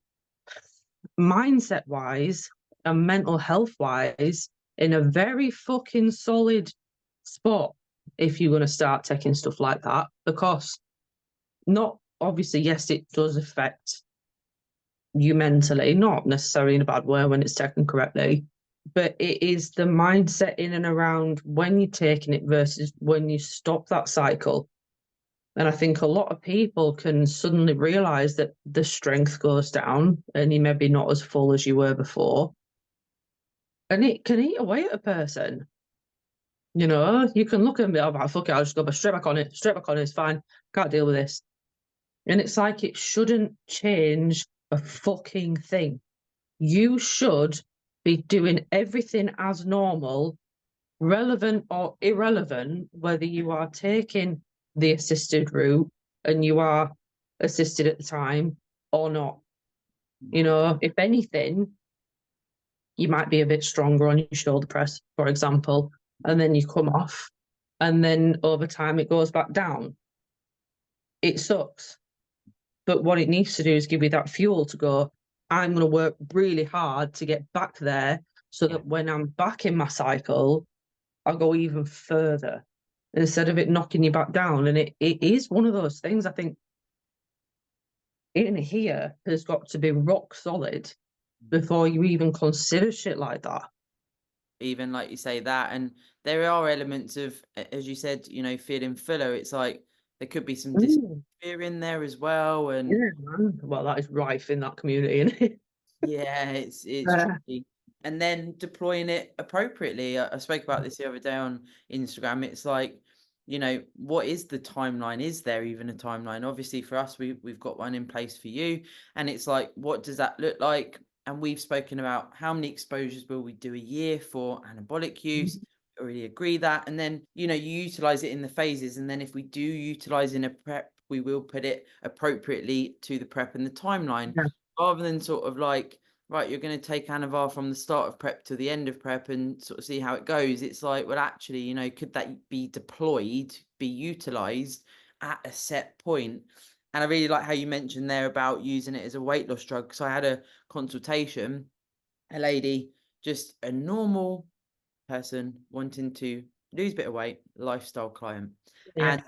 mindset wise and mental health wise in a very fucking solid spot if you're going to start taking stuff like that, because not obviously, yes, it does affect you mentally, not necessarily in a bad way when it's taken correctly, but it is the mindset in and around when you're taking it versus when you stop that cycle. And I think a lot of people can suddenly realize that the strength goes down and you're maybe not as full as you were before. And it can eat away at a person. You know, you can look at me, oh, fuck it, I'll just go straight back on it, it's fine. Can't deal with this. And it's like it shouldn't change a fucking thing. You should be doing everything as normal, relevant or irrelevant, whether you are taking the assisted route and you are assisted at the time or not. You know, if anything, you might be a bit stronger on your shoulder press, for example, and then you come off, and then over time it goes back down. It sucks. But what it needs to do is give you that fuel to go, I'm going to work really hard to get back there so that when I'm back in my cycle, I'll go even further instead of it knocking you back down. And it is one of those things, I think, in here has got to be rock solid before you even consider shit like that. Even like you say that, and there are elements of, as you said, you know, feeling fuller. It's like there could be some fear in there as well, and Yeah, man. Well, that is rife in that community, isn't it? yeah, it's tricky. And then deploying it appropriately. I spoke about this the other day on Instagram. It's like, you know, what is the timeline? Is there even a timeline? Obviously, for us, we've got one in place for you, and it's like, what does that look like? And we've spoken about how many exposures will we do a year for anabolic use. Already agree that, and then you know, you utilize it in the phases, and then if we do utilize in a prep, we will put it appropriately to the prep and the timeline. Yeah. rather than sort of like, right, you're going to take Anavar from the start of prep to the end of prep and sort of see how it goes. It's like, well, actually, you know, could that be deployed, be utilized at a set point? And I really like how you mentioned there about using it as a weight loss drug. Because I had a consultation, a lady, just a normal person wanting to lose a bit of weight, lifestyle client. Yeah. And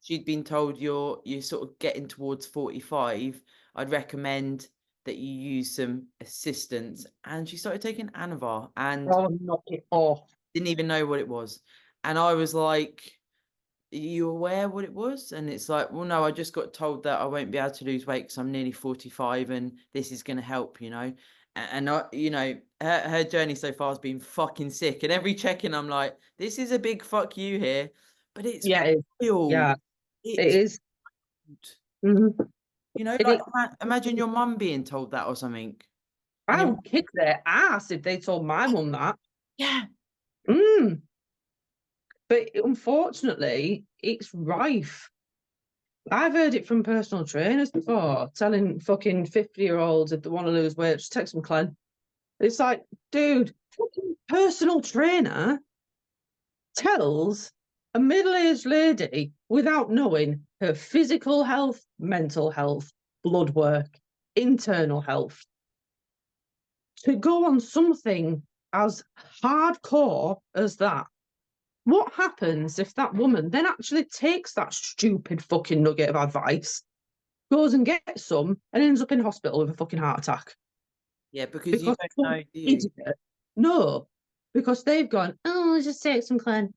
she'd been told you're sort of getting towards 45. I'd recommend that you use some assistance. And she started taking Anavar and Oh, knock it off. didn't even know what it was. And I was like, are you aware what it was? And it's like, well, no, I just got told that I won't be able to lose weight because I'm nearly 45 and this is going to help, you know. And I, you know, her journey so far has been fucking sick. And every check-in, I'm like, this is a big fuck you here, but it's Yeah, real. yeah, it It's, is. Mhm. you know, It like is. imagine your mum being told that or something. And I you're, would kick their ass if they told my mum that. yeah, Mm. But unfortunately, it's rife. I've heard it from personal trainers before, telling fucking 50-year-olds if they want to lose weight, just take some Clen. It's like, dude, fucking personal trainer tells a middle-aged lady without knowing her physical health, mental health, blood work, internal health to go on something as hardcore as that. What happens if that woman then actually takes that stupid fucking nugget of advice, goes and gets some, and ends up in hospital with a fucking heart attack? yeah, because you Because don't some know, do you? idiot, no, because they've gone, oh, let's just take some Clen.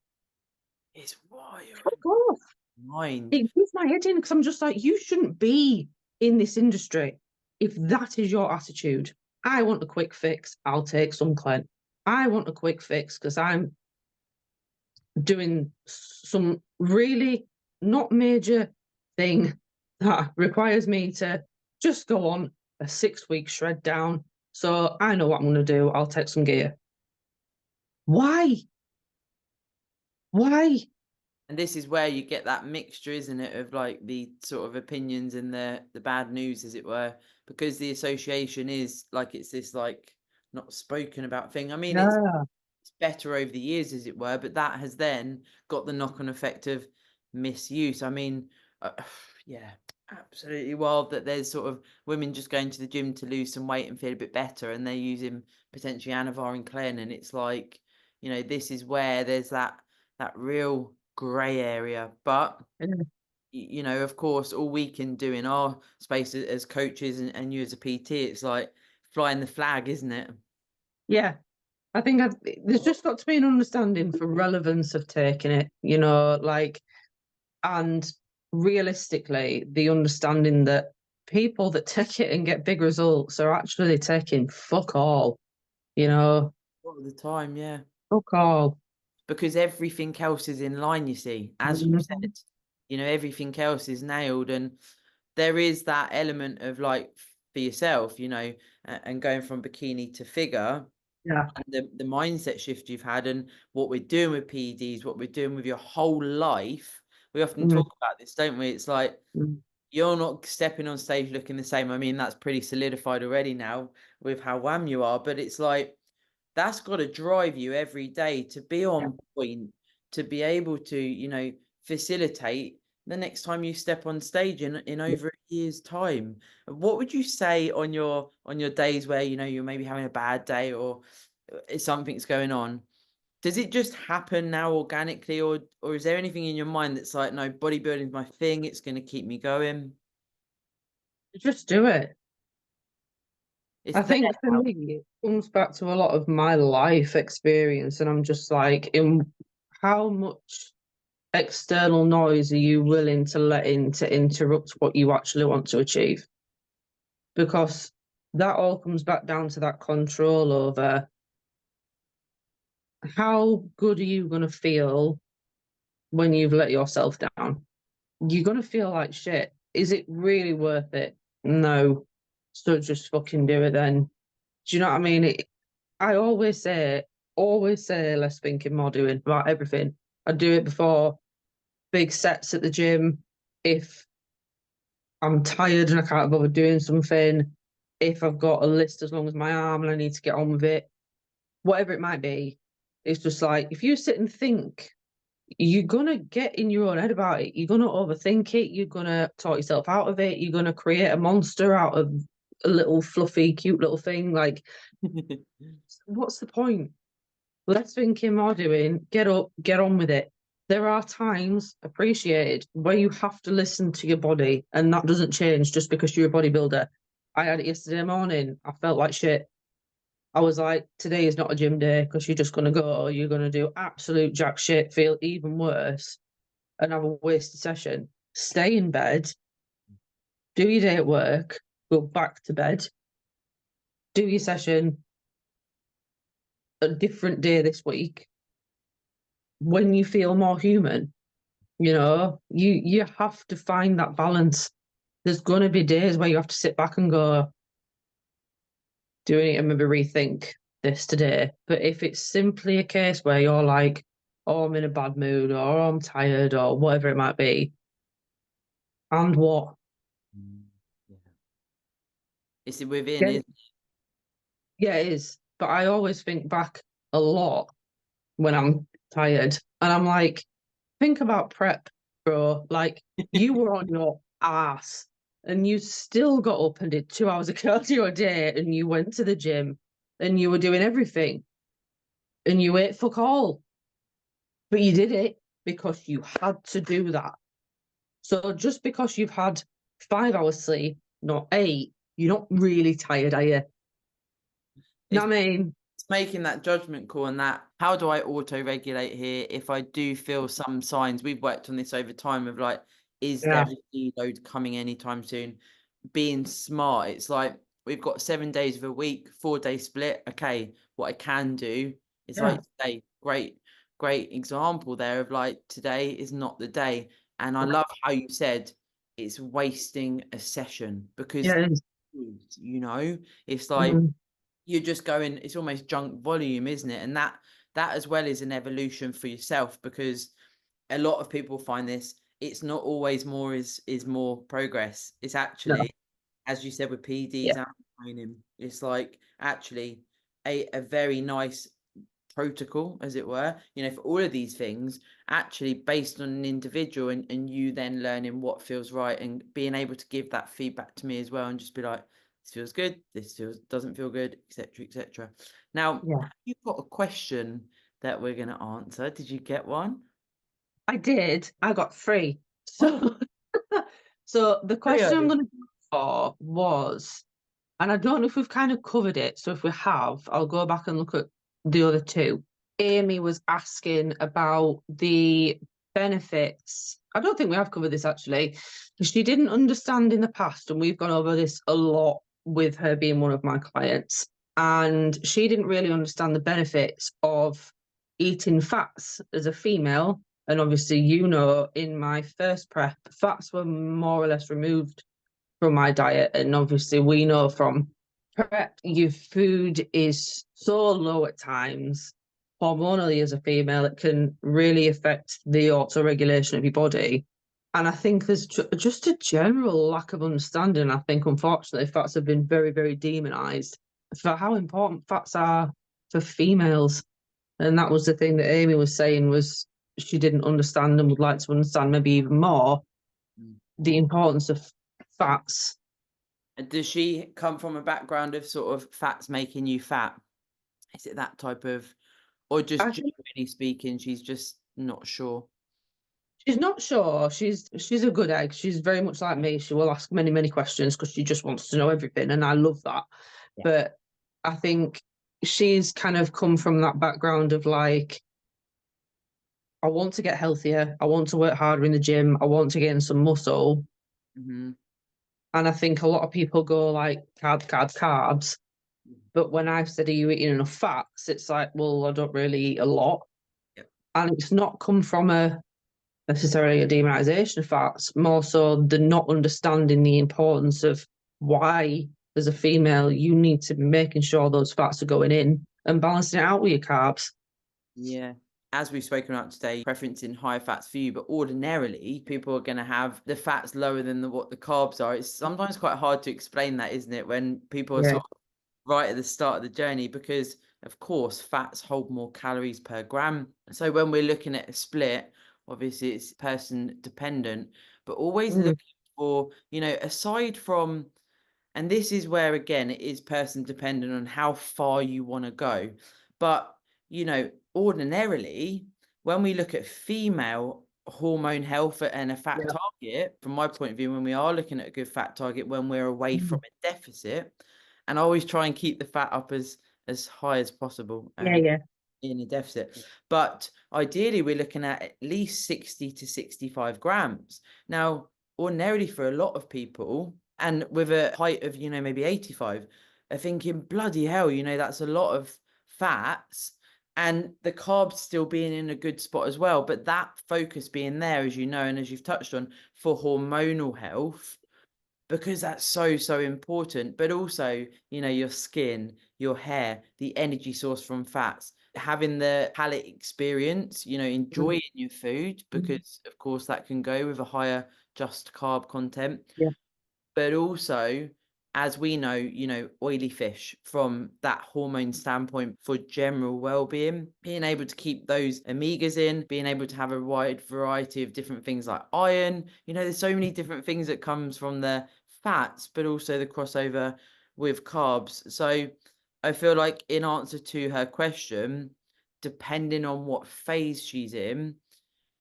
It's wild. Fuck off. Mind. It gives my head in because I'm just like, you shouldn't be in this industry if that is your attitude. I want a quick fix. I'll take some Clen. I want a quick fix because I'm doing some really not major thing that requires me to just go on a 6-week shred down. So I know what I'm going to do. I'll take some gear. Why? Why? And this is where you get that mixture, isn't it, of like the sort of opinions and the bad news, as it were, because the association is like it's this like not spoken about thing. I mean, it's Yeah. better over the years, as it were, but that has then got the knock-on effect of misuse. I mean, yeah, absolutely wild that there's sort of women just going to the gym to lose some weight and feel a bit better, and they're using potentially Anavar and Clen, and it's like, you know, this is where there's that real grey area. But you know, of course, all we can do in our space as coaches and you as a PT, it's like flying the flag, isn't it? Yeah. I think there's just got to be an understanding for relevance of taking it, like, and realistically, the understanding that people that take it and get big results are actually taking fuck all, All the time, yeah. fuck all. Because everything else is in line, you see, as you Mhm. said, you know, everything else is nailed. And there is that element of like for yourself, you know, and going from bikini to figure Yeah. and the mindset shift you've had and what we're doing with PEDs, what we're doing with your whole life. We often Mhm. talk about this, don't we? It's like Mhm. you're not stepping on stage looking the same. I mean, that's pretty solidified already now with how wham you are, but it's like that's got to drive you every day to be on point, to be able to, you know, facilitate the next time you step on stage in over a year's time. What would you say on your days where, you know, you're maybe having a bad day or something's going on? Does it just happen now organically, or is there anything in your mind that's like, no, bodybuilding's my thing, it's going to keep me going? Just do it. It's I there think for now. me, it comes back to a lot of my life experience, and I'm just like, in how much external noise are you willing to let in to interrupt what you actually want to achieve? Because that all comes back down to that control over how good are you going to feel when you've let yourself down? You're going to feel like shit. Is it really worth it? No. So just fucking do it then. Do you know what I mean? I always say less thinking, more doing about everything. I do it before big sets at the gym. If I'm tired and I can't bother doing something, if I've got a list as long as my arm and I need to get on with it, whatever it might be. It's just like, if you sit and think, you're gonna get in your own head about it. You're gonna overthink it. You're gonna talk yourself out of it. You're gonna create a monster out of a little fluffy, cute little thing. Like, what's the point? Less thinking, more doing. Get up, get on with it. There are times, appreciated, where you have to listen to your body, and that doesn't change just because you're a bodybuilder. I had it yesterday morning. I felt like shit. I was like, today is not a gym day because you're just going to go, you're going to do absolute jack shit, feel even worse, and have a wasted session. Stay in bed, do your day at work, go back to bed, do your session a different day this week when you feel more human. You have to find that balance. There's going to be days where you have to sit back and go, do we need to maybe rethink this today? But if it's simply a case where you're like, oh, I'm in a bad mood, or oh, I'm tired, or whatever it might be, and what? Yeah. It's within, Yeah, isn't it? yeah, it is. But I always think back a lot when I'm tired, and I'm like, think about prep, bro. Like, you were on your ass, and you still got up and did 2 hours of cardio a day, and you went to the gym, and you were doing everything, and you ate fuck all. But you did it because you had to do that. So just because you've had 5 hours sleep, not 8, you're not really tired, are you? It's Know what I mean? making that judgment call on that. How do I auto-regulate here if I do feel some signs? We've worked on this over time of like, is there Yeah. a deload coming anytime soon? Being smart. It's like we've got 7 days of a week, 4-day split. Okay, what I can do is Yeah. like today, great example there of like today is not the day. And I love how you said it's wasting a session because Yeah, it is. it's like Mm. you're just going, it's almost junk volume, isn't it? And that as well is an evolution for yourself, because a lot of people find this, it's not always more is more progress. It's No. actually, as you said with PDs Yeah. and training, it's like actually a very nice protocol, as it were, for all of these things, actually based on an individual, and you then learning what feels right and being able to give that feedback to me as well, and just be like, this feels good, this doesn't feel good, etc., etc. Now, Yeah. have you got a question that we're going to answer? Did you get one? I did. I got 3. Oh, So, so the question I'm Rio. going to go for was, and I don't know if we've kind of covered it. So if we have, I'll go back and look at the other 2. Amy was asking about the benefits. I don't think we have covered this actually, because she didn't understand in the past, and we've gone over this a lot with her being one of my clients. And she didn't really understand the benefits of eating fats as a female. And obviously, in my first prep, fats were more or less removed from my diet. And obviously, we know from prep, your food is so low at times, hormonally as a female, it can really affect the auto regulation of your body. And I think there's just a general lack of understanding. I think, unfortunately, fats have been very, very demonized for how important fats are for females. And that was the thing that Amy was saying, was she didn't understand and would like to understand maybe even more the importance of fats. And does she come from a background of sort of fats making you fat? Is it that type of, or just I think generally speaking, she's just not sure? she's not sure. She's a good egg. She's very much like me. She will ask many, many questions because she just wants to know everything, and I love that. Yeah. But I think she's kind of come from that background of like, I want to get healthier. I want to work harder in the gym. I want to gain some muscle. Mm-hmm. And I think a lot of people go like carbs, carbs, carbs. But when I've said, are you eating enough fats? It's like, well, I don't really eat a lot. Yep. And it's not come from a necessarily a demonization of fats, more so the not understanding the importance of why, as a female, you need to be making sure those fats are going in and balancing it out with your carbs. Yeah. as we've spoken about today, preferencing higher fats for you, but ordinarily people are going to have the fats lower than what the carbs are. It's sometimes quite hard to explain that, isn't it, when people are Yeah. sort of right at the start of the journey, because of course fats hold more calories per gram. So when we're looking at a split, obviously it's person dependent, but always Mm. looking for, you know, aside from, and this is where again it is person dependent on how far you want to go, but you know, ordinarily when we look at female hormone health and a fat Yeah. target, from my point of view, when we are looking at a good fat target, when we're away from Mm. a deficit, and I always try and keep the fat up as high as possible Yeah, yeah. in a deficit, but ideally we're looking at least 60 to 65 grams. Now ordinarily for a lot of people, and with a height of, you know, maybe 85, are thinking, bloody hell, you know, that's a lot of fats, and the carbs still being in a good spot as well. But that focus being there, as you know, and as you've touched on, for hormonal health, because that's so important. But also, you know, your skin, your hair, the energy source from fats, having the palate experience, you know, Mm. enjoying your food, Mm. because of course that can go with a higher just carb content. Yeah. But also, as we know, you know, oily fish from that hormone standpoint for general well-being, being able to keep those omegas in, being able to have a wide variety of different things like iron, you know, there's so many different things that comes from the fats, but also the crossover with carbs. So I feel like in answer to her question, depending on what phase she's in,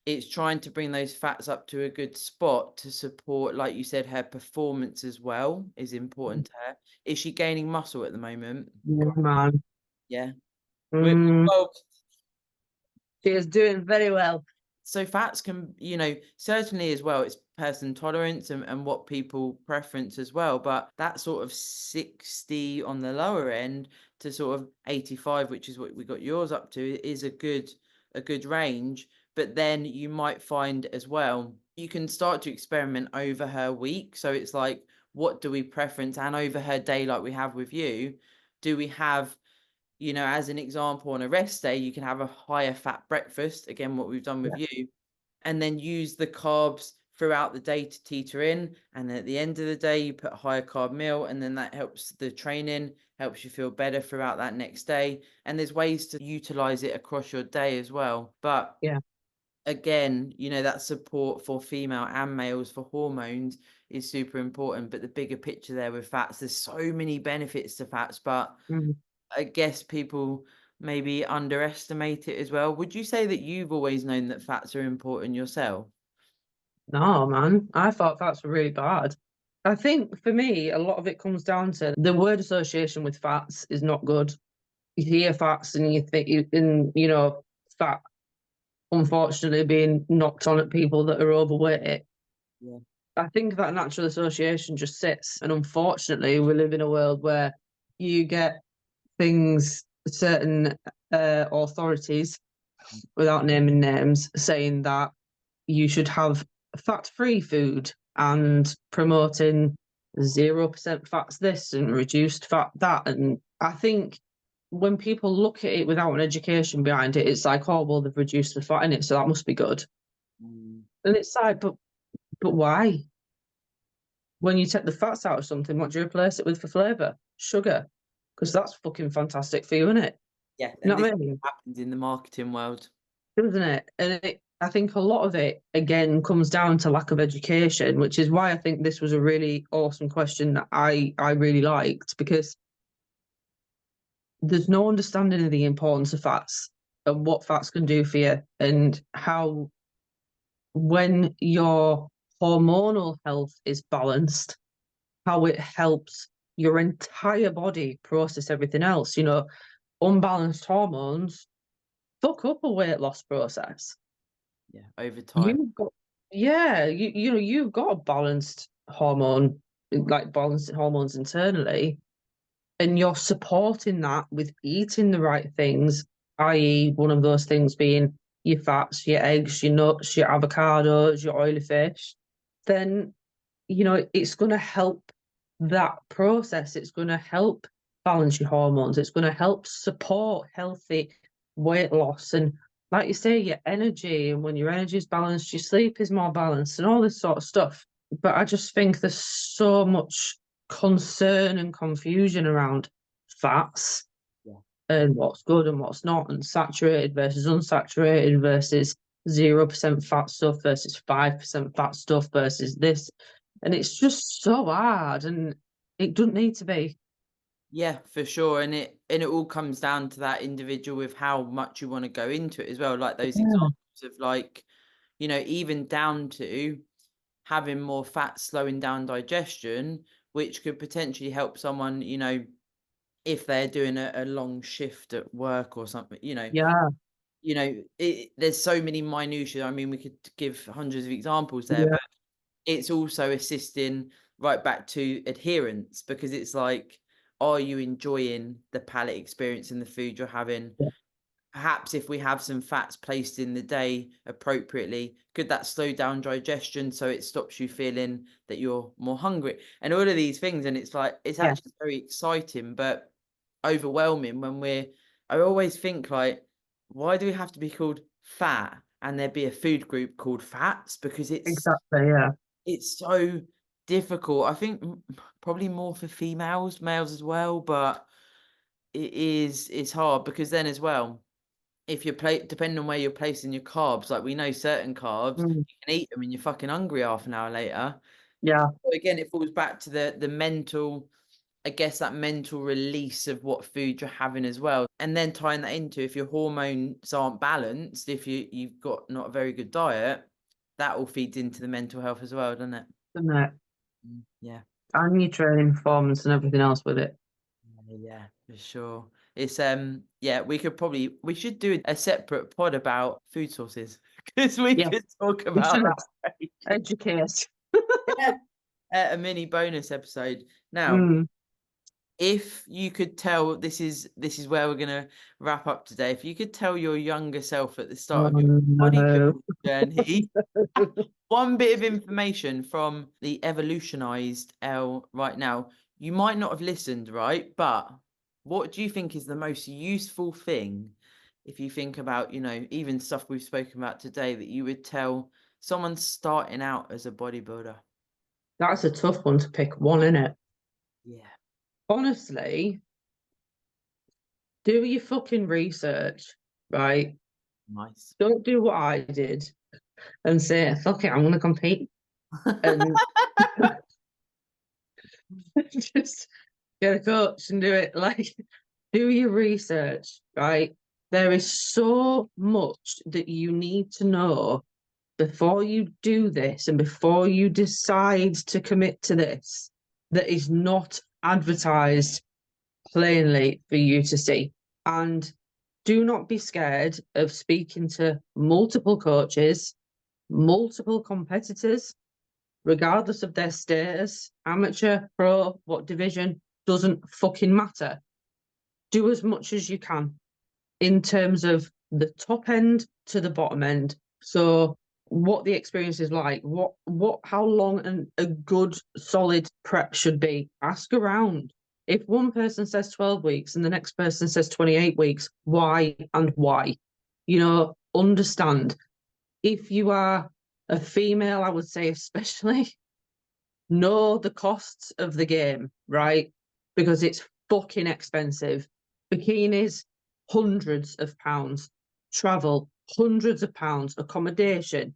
it's trying to bring those fats up to a good spot to support, like you said, her performance as well is important to her. Is she gaining muscle at the moment? Yeah, man. Yeah. Mm. Well, She is doing very well. so fats can, you know, certainly as well, it's person tolerance and what people preference as well. But that sort of 60 on the lower end to sort of 85, which is what we got yours up to, is a good range. But then you might find as well, you can start to experiment over her week. So it's like, what do we preference? And over her day, like we have with you, do we have, you know, as an example, on a rest day, you can have a higher fat breakfast, again, what we've done with Yeah. you, and then use the carbs throughout the day to teeter in. And then at the end of the day, you put a higher carb meal, and then that helps the training, helps you feel better throughout that next day. And there's ways to utilize it across your day as well. But Yeah. again, you know, that support for female and males for hormones is super important. But the bigger picture there with fats, there's so many benefits to fats, but Mm. I guess people maybe underestimate it as well. Would you say that you've always known that fats are important yourself? No, man. I thought fats were really bad. I think for me, a lot of it comes down to the word association with fats is not good. You hear fats and you think fat unfortunately being knocked on at people that are overweight. Yeah. I think that natural association just sits. And unfortunately, we live in a world where you get things, certain authorities, without naming names, saying that you should have fat-free food and promoting 0% fats this and reduced fat that. And I think when people look at it without an education behind it, it's like, oh, well, they've reduced the fat in it, so that must be good. Mm. And it's like, but why? When you take the fats out of something, what do you replace it with for flavour? Sugar. Because that's fucking fantastic for you, isn't it? Yeah, You know and this what I mean? happens in the marketing world. Doesn't it? I think a lot of it, again, comes down to lack of education, which is why I think this was a really awesome question that I really liked, because there's no understanding of the importance of fats and what fats can do for you, and how when your hormonal health is balanced, how it helps your entire body process everything else. Unbalanced hormones fuck up a weight loss process. Yeah, over time. You've got, yeah, you've got a balanced hormone, like balanced hormones internally, and you're supporting that with eating the right things, i.e., one of those things being your fats, your eggs, your nuts, your avocados, your oily fish. Then it's going to help that process. It's going to help balance your hormones. It's going to help support healthy weight loss. And like you say, your energy, and when your energy is balanced, your sleep is more balanced and all this sort of stuff. But I just think there's so much concern and confusion around fats Yeah. and what's good and what's not, and saturated versus unsaturated versus 0% fat stuff versus 5% fat stuff versus this. And it's just so hard, and it doesn't need to be. Yeah, for sure. And it all comes down to that individual with how much you want to go into it as well. Like those Yeah, examples of like, even down to having more fat slowing down digestion, which could potentially help someone, if they're doing a long shift at work or something, yeah, there's so many minutiae. I mean, we could give hundreds of examples there, yeah, but it's also assisting right back to adherence, because it's like, are you enjoying the palate experience and the food you're having? yeah, Perhaps if we have some fats placed in the day appropriately, could that slow down digestion so it stops you feeling that you're more hungry? And all of these things. And it's like, it's yeah, actually very exciting, but overwhelming when I always think like, why do we have to be called fat and there be a food group called fats? Because exactly. Yeah, it's so difficult. I think probably more for females, males as well, but it's hard because then as well, if you're depending on where you're placing your carbs, like we know certain carbs, mm, you can eat them and you're fucking hungry half an hour later. yeah, So again, it falls back to the mental, I guess, that mental release of what food you're having as well. And then tying that into, if your hormones aren't balanced, if you've got not a very good diet, that all feeds into the mental health as well, doesn't it? isn't it? Yeah. And your training performance and everything else with it. Yeah, for sure. It's yeah, we should do a separate pod about food sources because we Yeah, could talk we about should that for ages. educate. Yeah. A mini bonus episode. Now, Mm. if you could tell, this is where we're gonna wrap up today. If you could tell your younger self at the start Oh of your no. bodybuilding journey one bit of information from the evolutionized Elle right now, you might not have listened, right? But what do you think is the most useful thing, if you think about, even stuff we've spoken about today, that you would tell someone starting out as a bodybuilder? That's a tough one to pick one, isn't it? Yeah, Honestly, do your fucking research, right? nice. Don't do what I did and say, fuck it, I'm gonna compete and just get a coach and do it. Like, do your research, right? There is so much that you need to know before you do this and before you decide to commit to this that is not advertised plainly for you to see. And do not be scared of speaking to multiple coaches, multiple competitors, regardless of their status, amateur, pro, what division, doesn't fucking matter. Do as much as you can in terms of the top end to the bottom end. So what the experience is like, how long a good solid prep should be. Ask around. If one person says 12 weeks and the next person says 28 weeks, why and why? Understand. If you are a female, I would say especially, know the costs of the game, right? Because it's fucking expensive. Bikinis, hundreds of pounds. Travel, hundreds of pounds. Accommodation.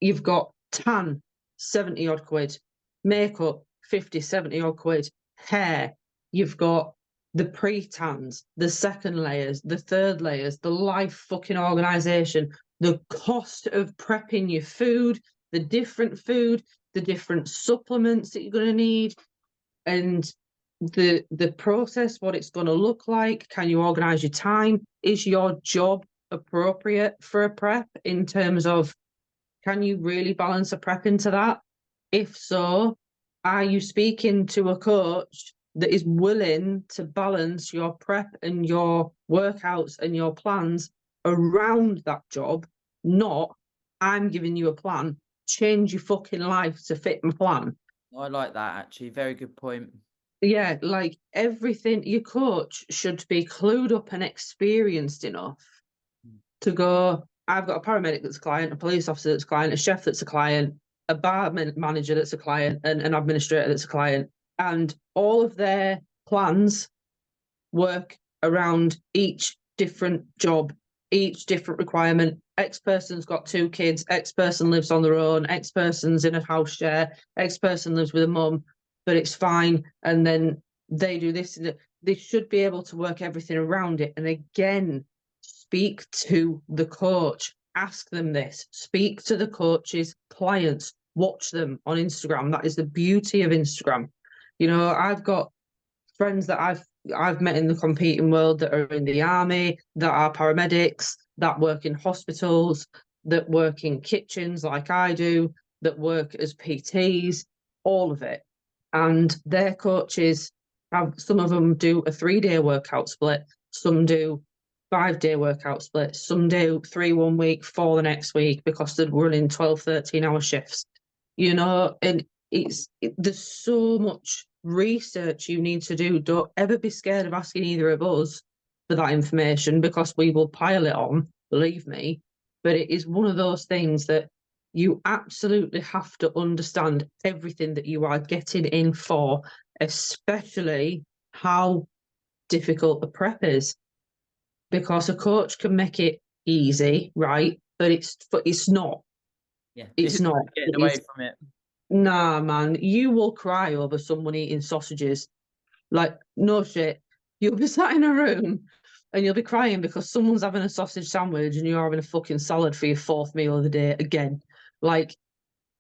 You've got tan, 70 odd quid. Makeup, 50, 70 odd quid. Hair, you've got the pre-tans, the second layers, the third layers, the life fucking organization, the cost of prepping your food, the different supplements that you're going to need, and the process, what it's going to look like. Can you organize your time? Is your job appropriate for a prep in terms of, can you really balance a prep into that? If so, are you speaking to a coach that is willing to balance your prep and your workouts and your plans around that job? Not, I'm giving you a plan, change your fucking life to fit my plan. I like that, actually. Very good point. Yeah, like everything, your coach should be clued up and experienced enough to go, I've got a paramedic that's a client, a police officer that's a client, a chef that's a client, a bar manager that's a client, and an administrator that's a client. And all of their plans work around each different job, each different requirement. X person's got 2 kids, X person lives on their own, X person's in a house share, X person lives with a mum, but it's fine. And then they do this. They should be able to work everything around it. And again, speak to the coach, ask them this, speak to the coach's clients, watch them on Instagram. That is the beauty of Instagram. You know, I've got friends that I've met in the competing world that are in the army, that are paramedics, that work in hospitals, that work in kitchens like I do, that work as PTs, all of it. And their coaches have, some of them do a 3-day workout split, some do 5-day workout split, some do 3 one week, 4 the next week, because they're running 12, 13-hour shifts. You know, and there's so much research you need to do. Don't ever be scared of asking either of us for that information, because we will pile it on, believe me. But it is one of those things that you absolutely have to understand everything that you are getting in for, especially how difficult the prep is. Because a coach can make it easy, right? But it's not. Yeah, It's not. Getting away from it. Nah, man, you will cry over someone eating sausages. Like, no shit. You'll be sat in a room and you'll be crying because someone's having a sausage sandwich and you're having a fucking salad for your 4th meal of the day again. Like,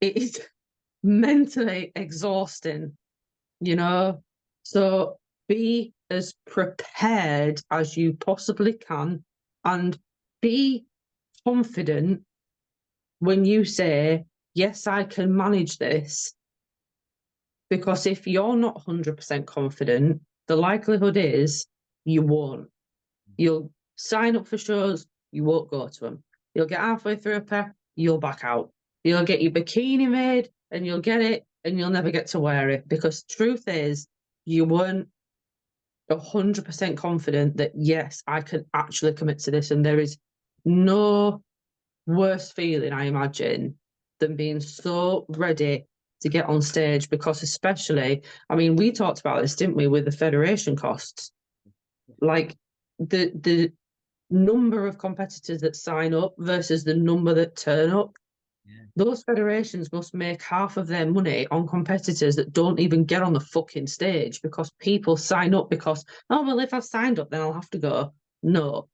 it is mentally exhausting, you know? So be as prepared as you possibly can, and be confident when you say, yes, I can manage this. Because if you're not 100% confident, the likelihood is you won't. You'll sign up for shows, you won't go to them. You'll get halfway through a prep, you'll back out. You'll get your bikini made and you'll get it and you'll never get to wear it, because truth is you weren't 100% confident that, yes, I can actually commit to this. And there is no worse feeling, I imagine, than being so ready to get on stage. Because especially, I mean, we talked about this, didn't we, with the federation costs? Like the number of competitors that sign up versus the number that turn up. Yeah. Those federations must make half of their money on competitors that don't even get on the fucking stage, because people sign up because, oh, well, if I've signed up, then I'll have to go. No,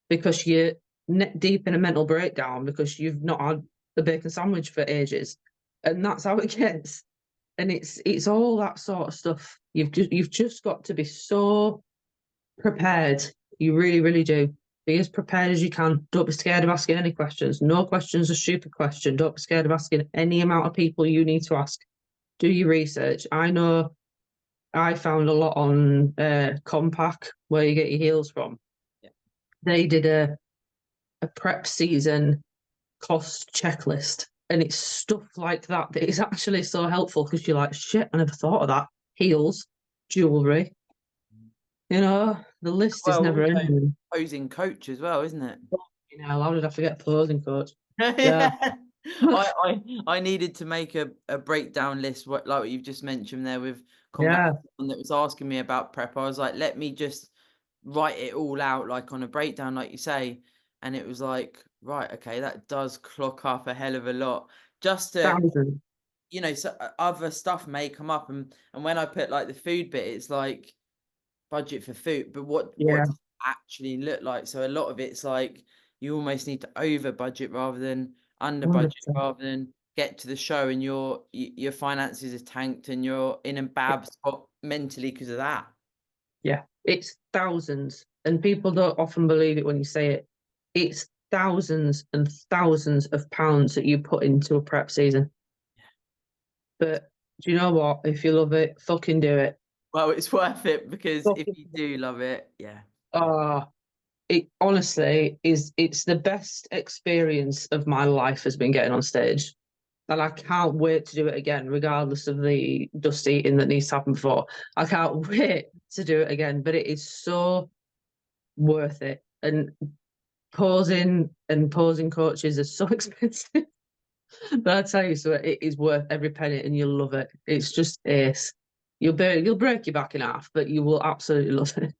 because you're neck deep in a mental breakdown because you've not had a bacon sandwich for ages. And that's how it gets. And it's all that sort of stuff. You've just got to be so prepared. You really, really do. Be as prepared as you can. Don't be scared of asking any questions. No question's a stupid question. Don't be scared of asking any amount of people you need to ask. Do your research. I know I found a lot on Compaq, where you get your heels from. Yeah. They did a prep season cost checklist, and it's stuff like that that is actually so helpful, because you're like, shit, I never thought of that. Heels, jewelry, you know, the list is never ending. Posing coach as well, isn't it? You know, how did I forget posing coach? Yeah. I needed to make a breakdown list, like what you've just mentioned there with Yeah. someone that was asking me about prep. I was like, let me just write it all out, like on a breakdown, like you say. And it was like, right, okay, that does clock up a hell of a lot. Just to, Thousand. you know, so other stuff may come up, and when I put like the food bit, it's like budget for food, but what Yeah. does it actually look like? So a lot of it's like you almost need to over budget rather than under budget, 100%. rather than get to the show and your finances are tanked and you're in a bad spot mentally because of that. Yeah. It's thousands. And people don't often believe it when you say it. It's thousands and thousands of pounds that you put into a prep season. But do you know what? If you love it, fucking do it. Well, it's worth it, because if Fucking, you do love it, yeah. it honestly is, it's the best experience of my life has been getting on stage. And I can't wait to do it again, regardless of the dust eating that needs to happen before. I can't wait to do it again, but it is so worth it. And posing and posing coaches are so expensive. But I tell you, so it is worth every penny, and you'll love it. It's just ace. You'll break your back in half, but you will absolutely love it.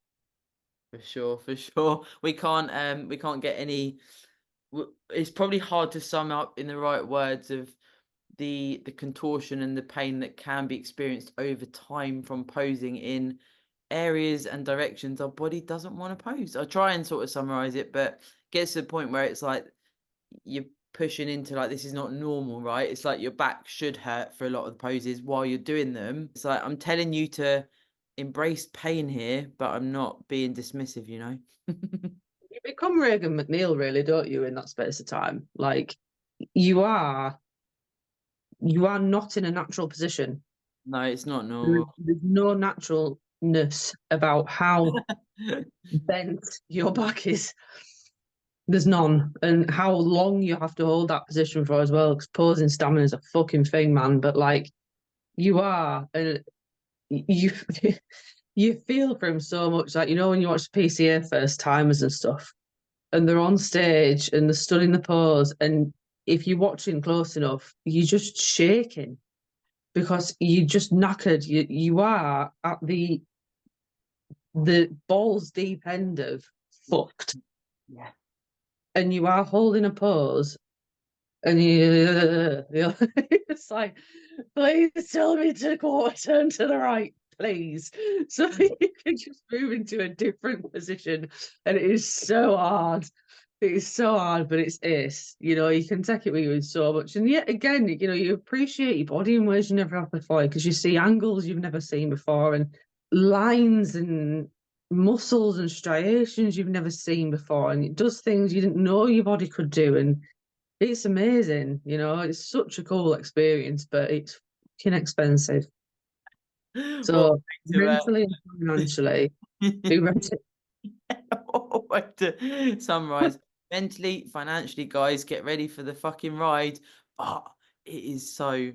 For sure, for sure. We can't get any. It's probably hard to sum up in the right words of the contortion and the pain that can be experienced over time from posing in areas and directions our body doesn't want to pose. I try and sort of summarize it, but it gets to the point where it's like you're pushing into like this is not normal, right? It's like your back should hurt for a lot of the poses while you're doing them. It's like I'm telling you to embrace pain here, but I'm not being dismissive, you know. You become Reagan McNeil, really, don't you, in that space of time? Like you are not in a natural position. No, it's not normal. There's no naturalness about how bent your back is. There's none. And how long you have to hold that position for as well, because posing stamina is a fucking thing, man. But like you are, and you you feel for him so much. Like, you know, when you watch PCA first timers and stuff, and they're on stage and they're stood in the pose, and if you're watching close enough, you're just shaking because you're just knackered. You are at the balls deep end of fucked. Yeah. And you are holding a pose, and it's like, please tell me to turn to the right, please. So you can just move into a different position, and it is so hard. It is so hard, but it's ace. You know, you can take it with you in so much. And yet again, you know, you appreciate your body in ways you never have before, because you see angles you've never seen before, and lines and muscles and striations you've never seen before, and it does things you didn't know your body could do. And it's amazing, you know, it's such a cool experience, but it's fucking expensive. So mentally and financially, be ready. What way to summarize? Mentally, financially, guys, get ready for the fucking ride. Oh, it is so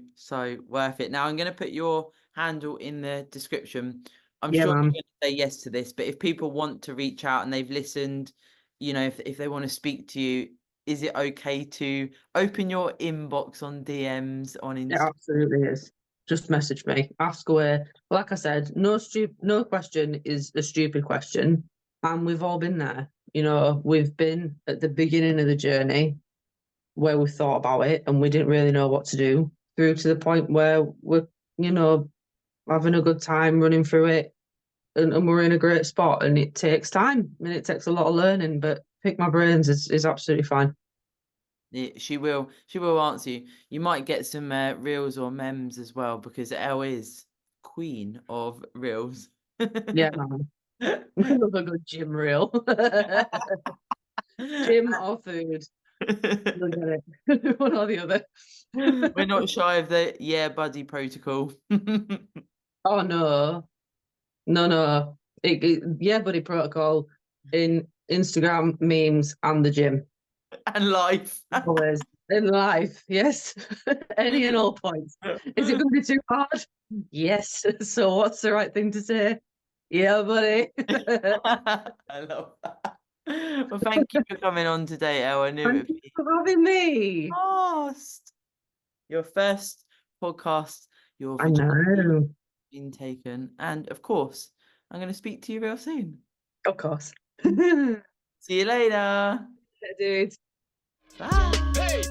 worth it. Now I'm going to put your handle in the description. I'm Yeah, sure you're man. going to say yes to this, but if people want to reach out and they've listened, you know, if they want to speak to you, is it okay to open your inbox on DMs on It Instagram? absolutely is. Just message me, ask away. Like I said, no question is a stupid question, and we've all been there. You know, we've been at the beginning of the journey where we thought about it and we didn't really know what to do, through to the point where we're, you know, having a good time running through it, and we're in a great spot. And it takes time and it takes a lot of learning, but pick my brains is absolutely fine. She will answer you. You might get some reels or memes as well, because Elle is queen of reels. Yeah, man. We love a good gym reel. Gym or food. You'll get it. One or the other. We're not shy of the buddy protocol. Oh no. No. Yeah, buddy protocol in Instagram, memes, and the gym. And life. Always. In life, yes. Any and all points. Is it going to be too hard? Yes. So what's the right thing to say? Yeah, buddy. I love that. Well, thank you for coming on today, Elle. I knew it Thank would you be for having me. fast. Your first podcast, your I virginity know. been taken, and of course, I'm going to speak to you real soon. Of course. Yeah, See you later. dude. Bye.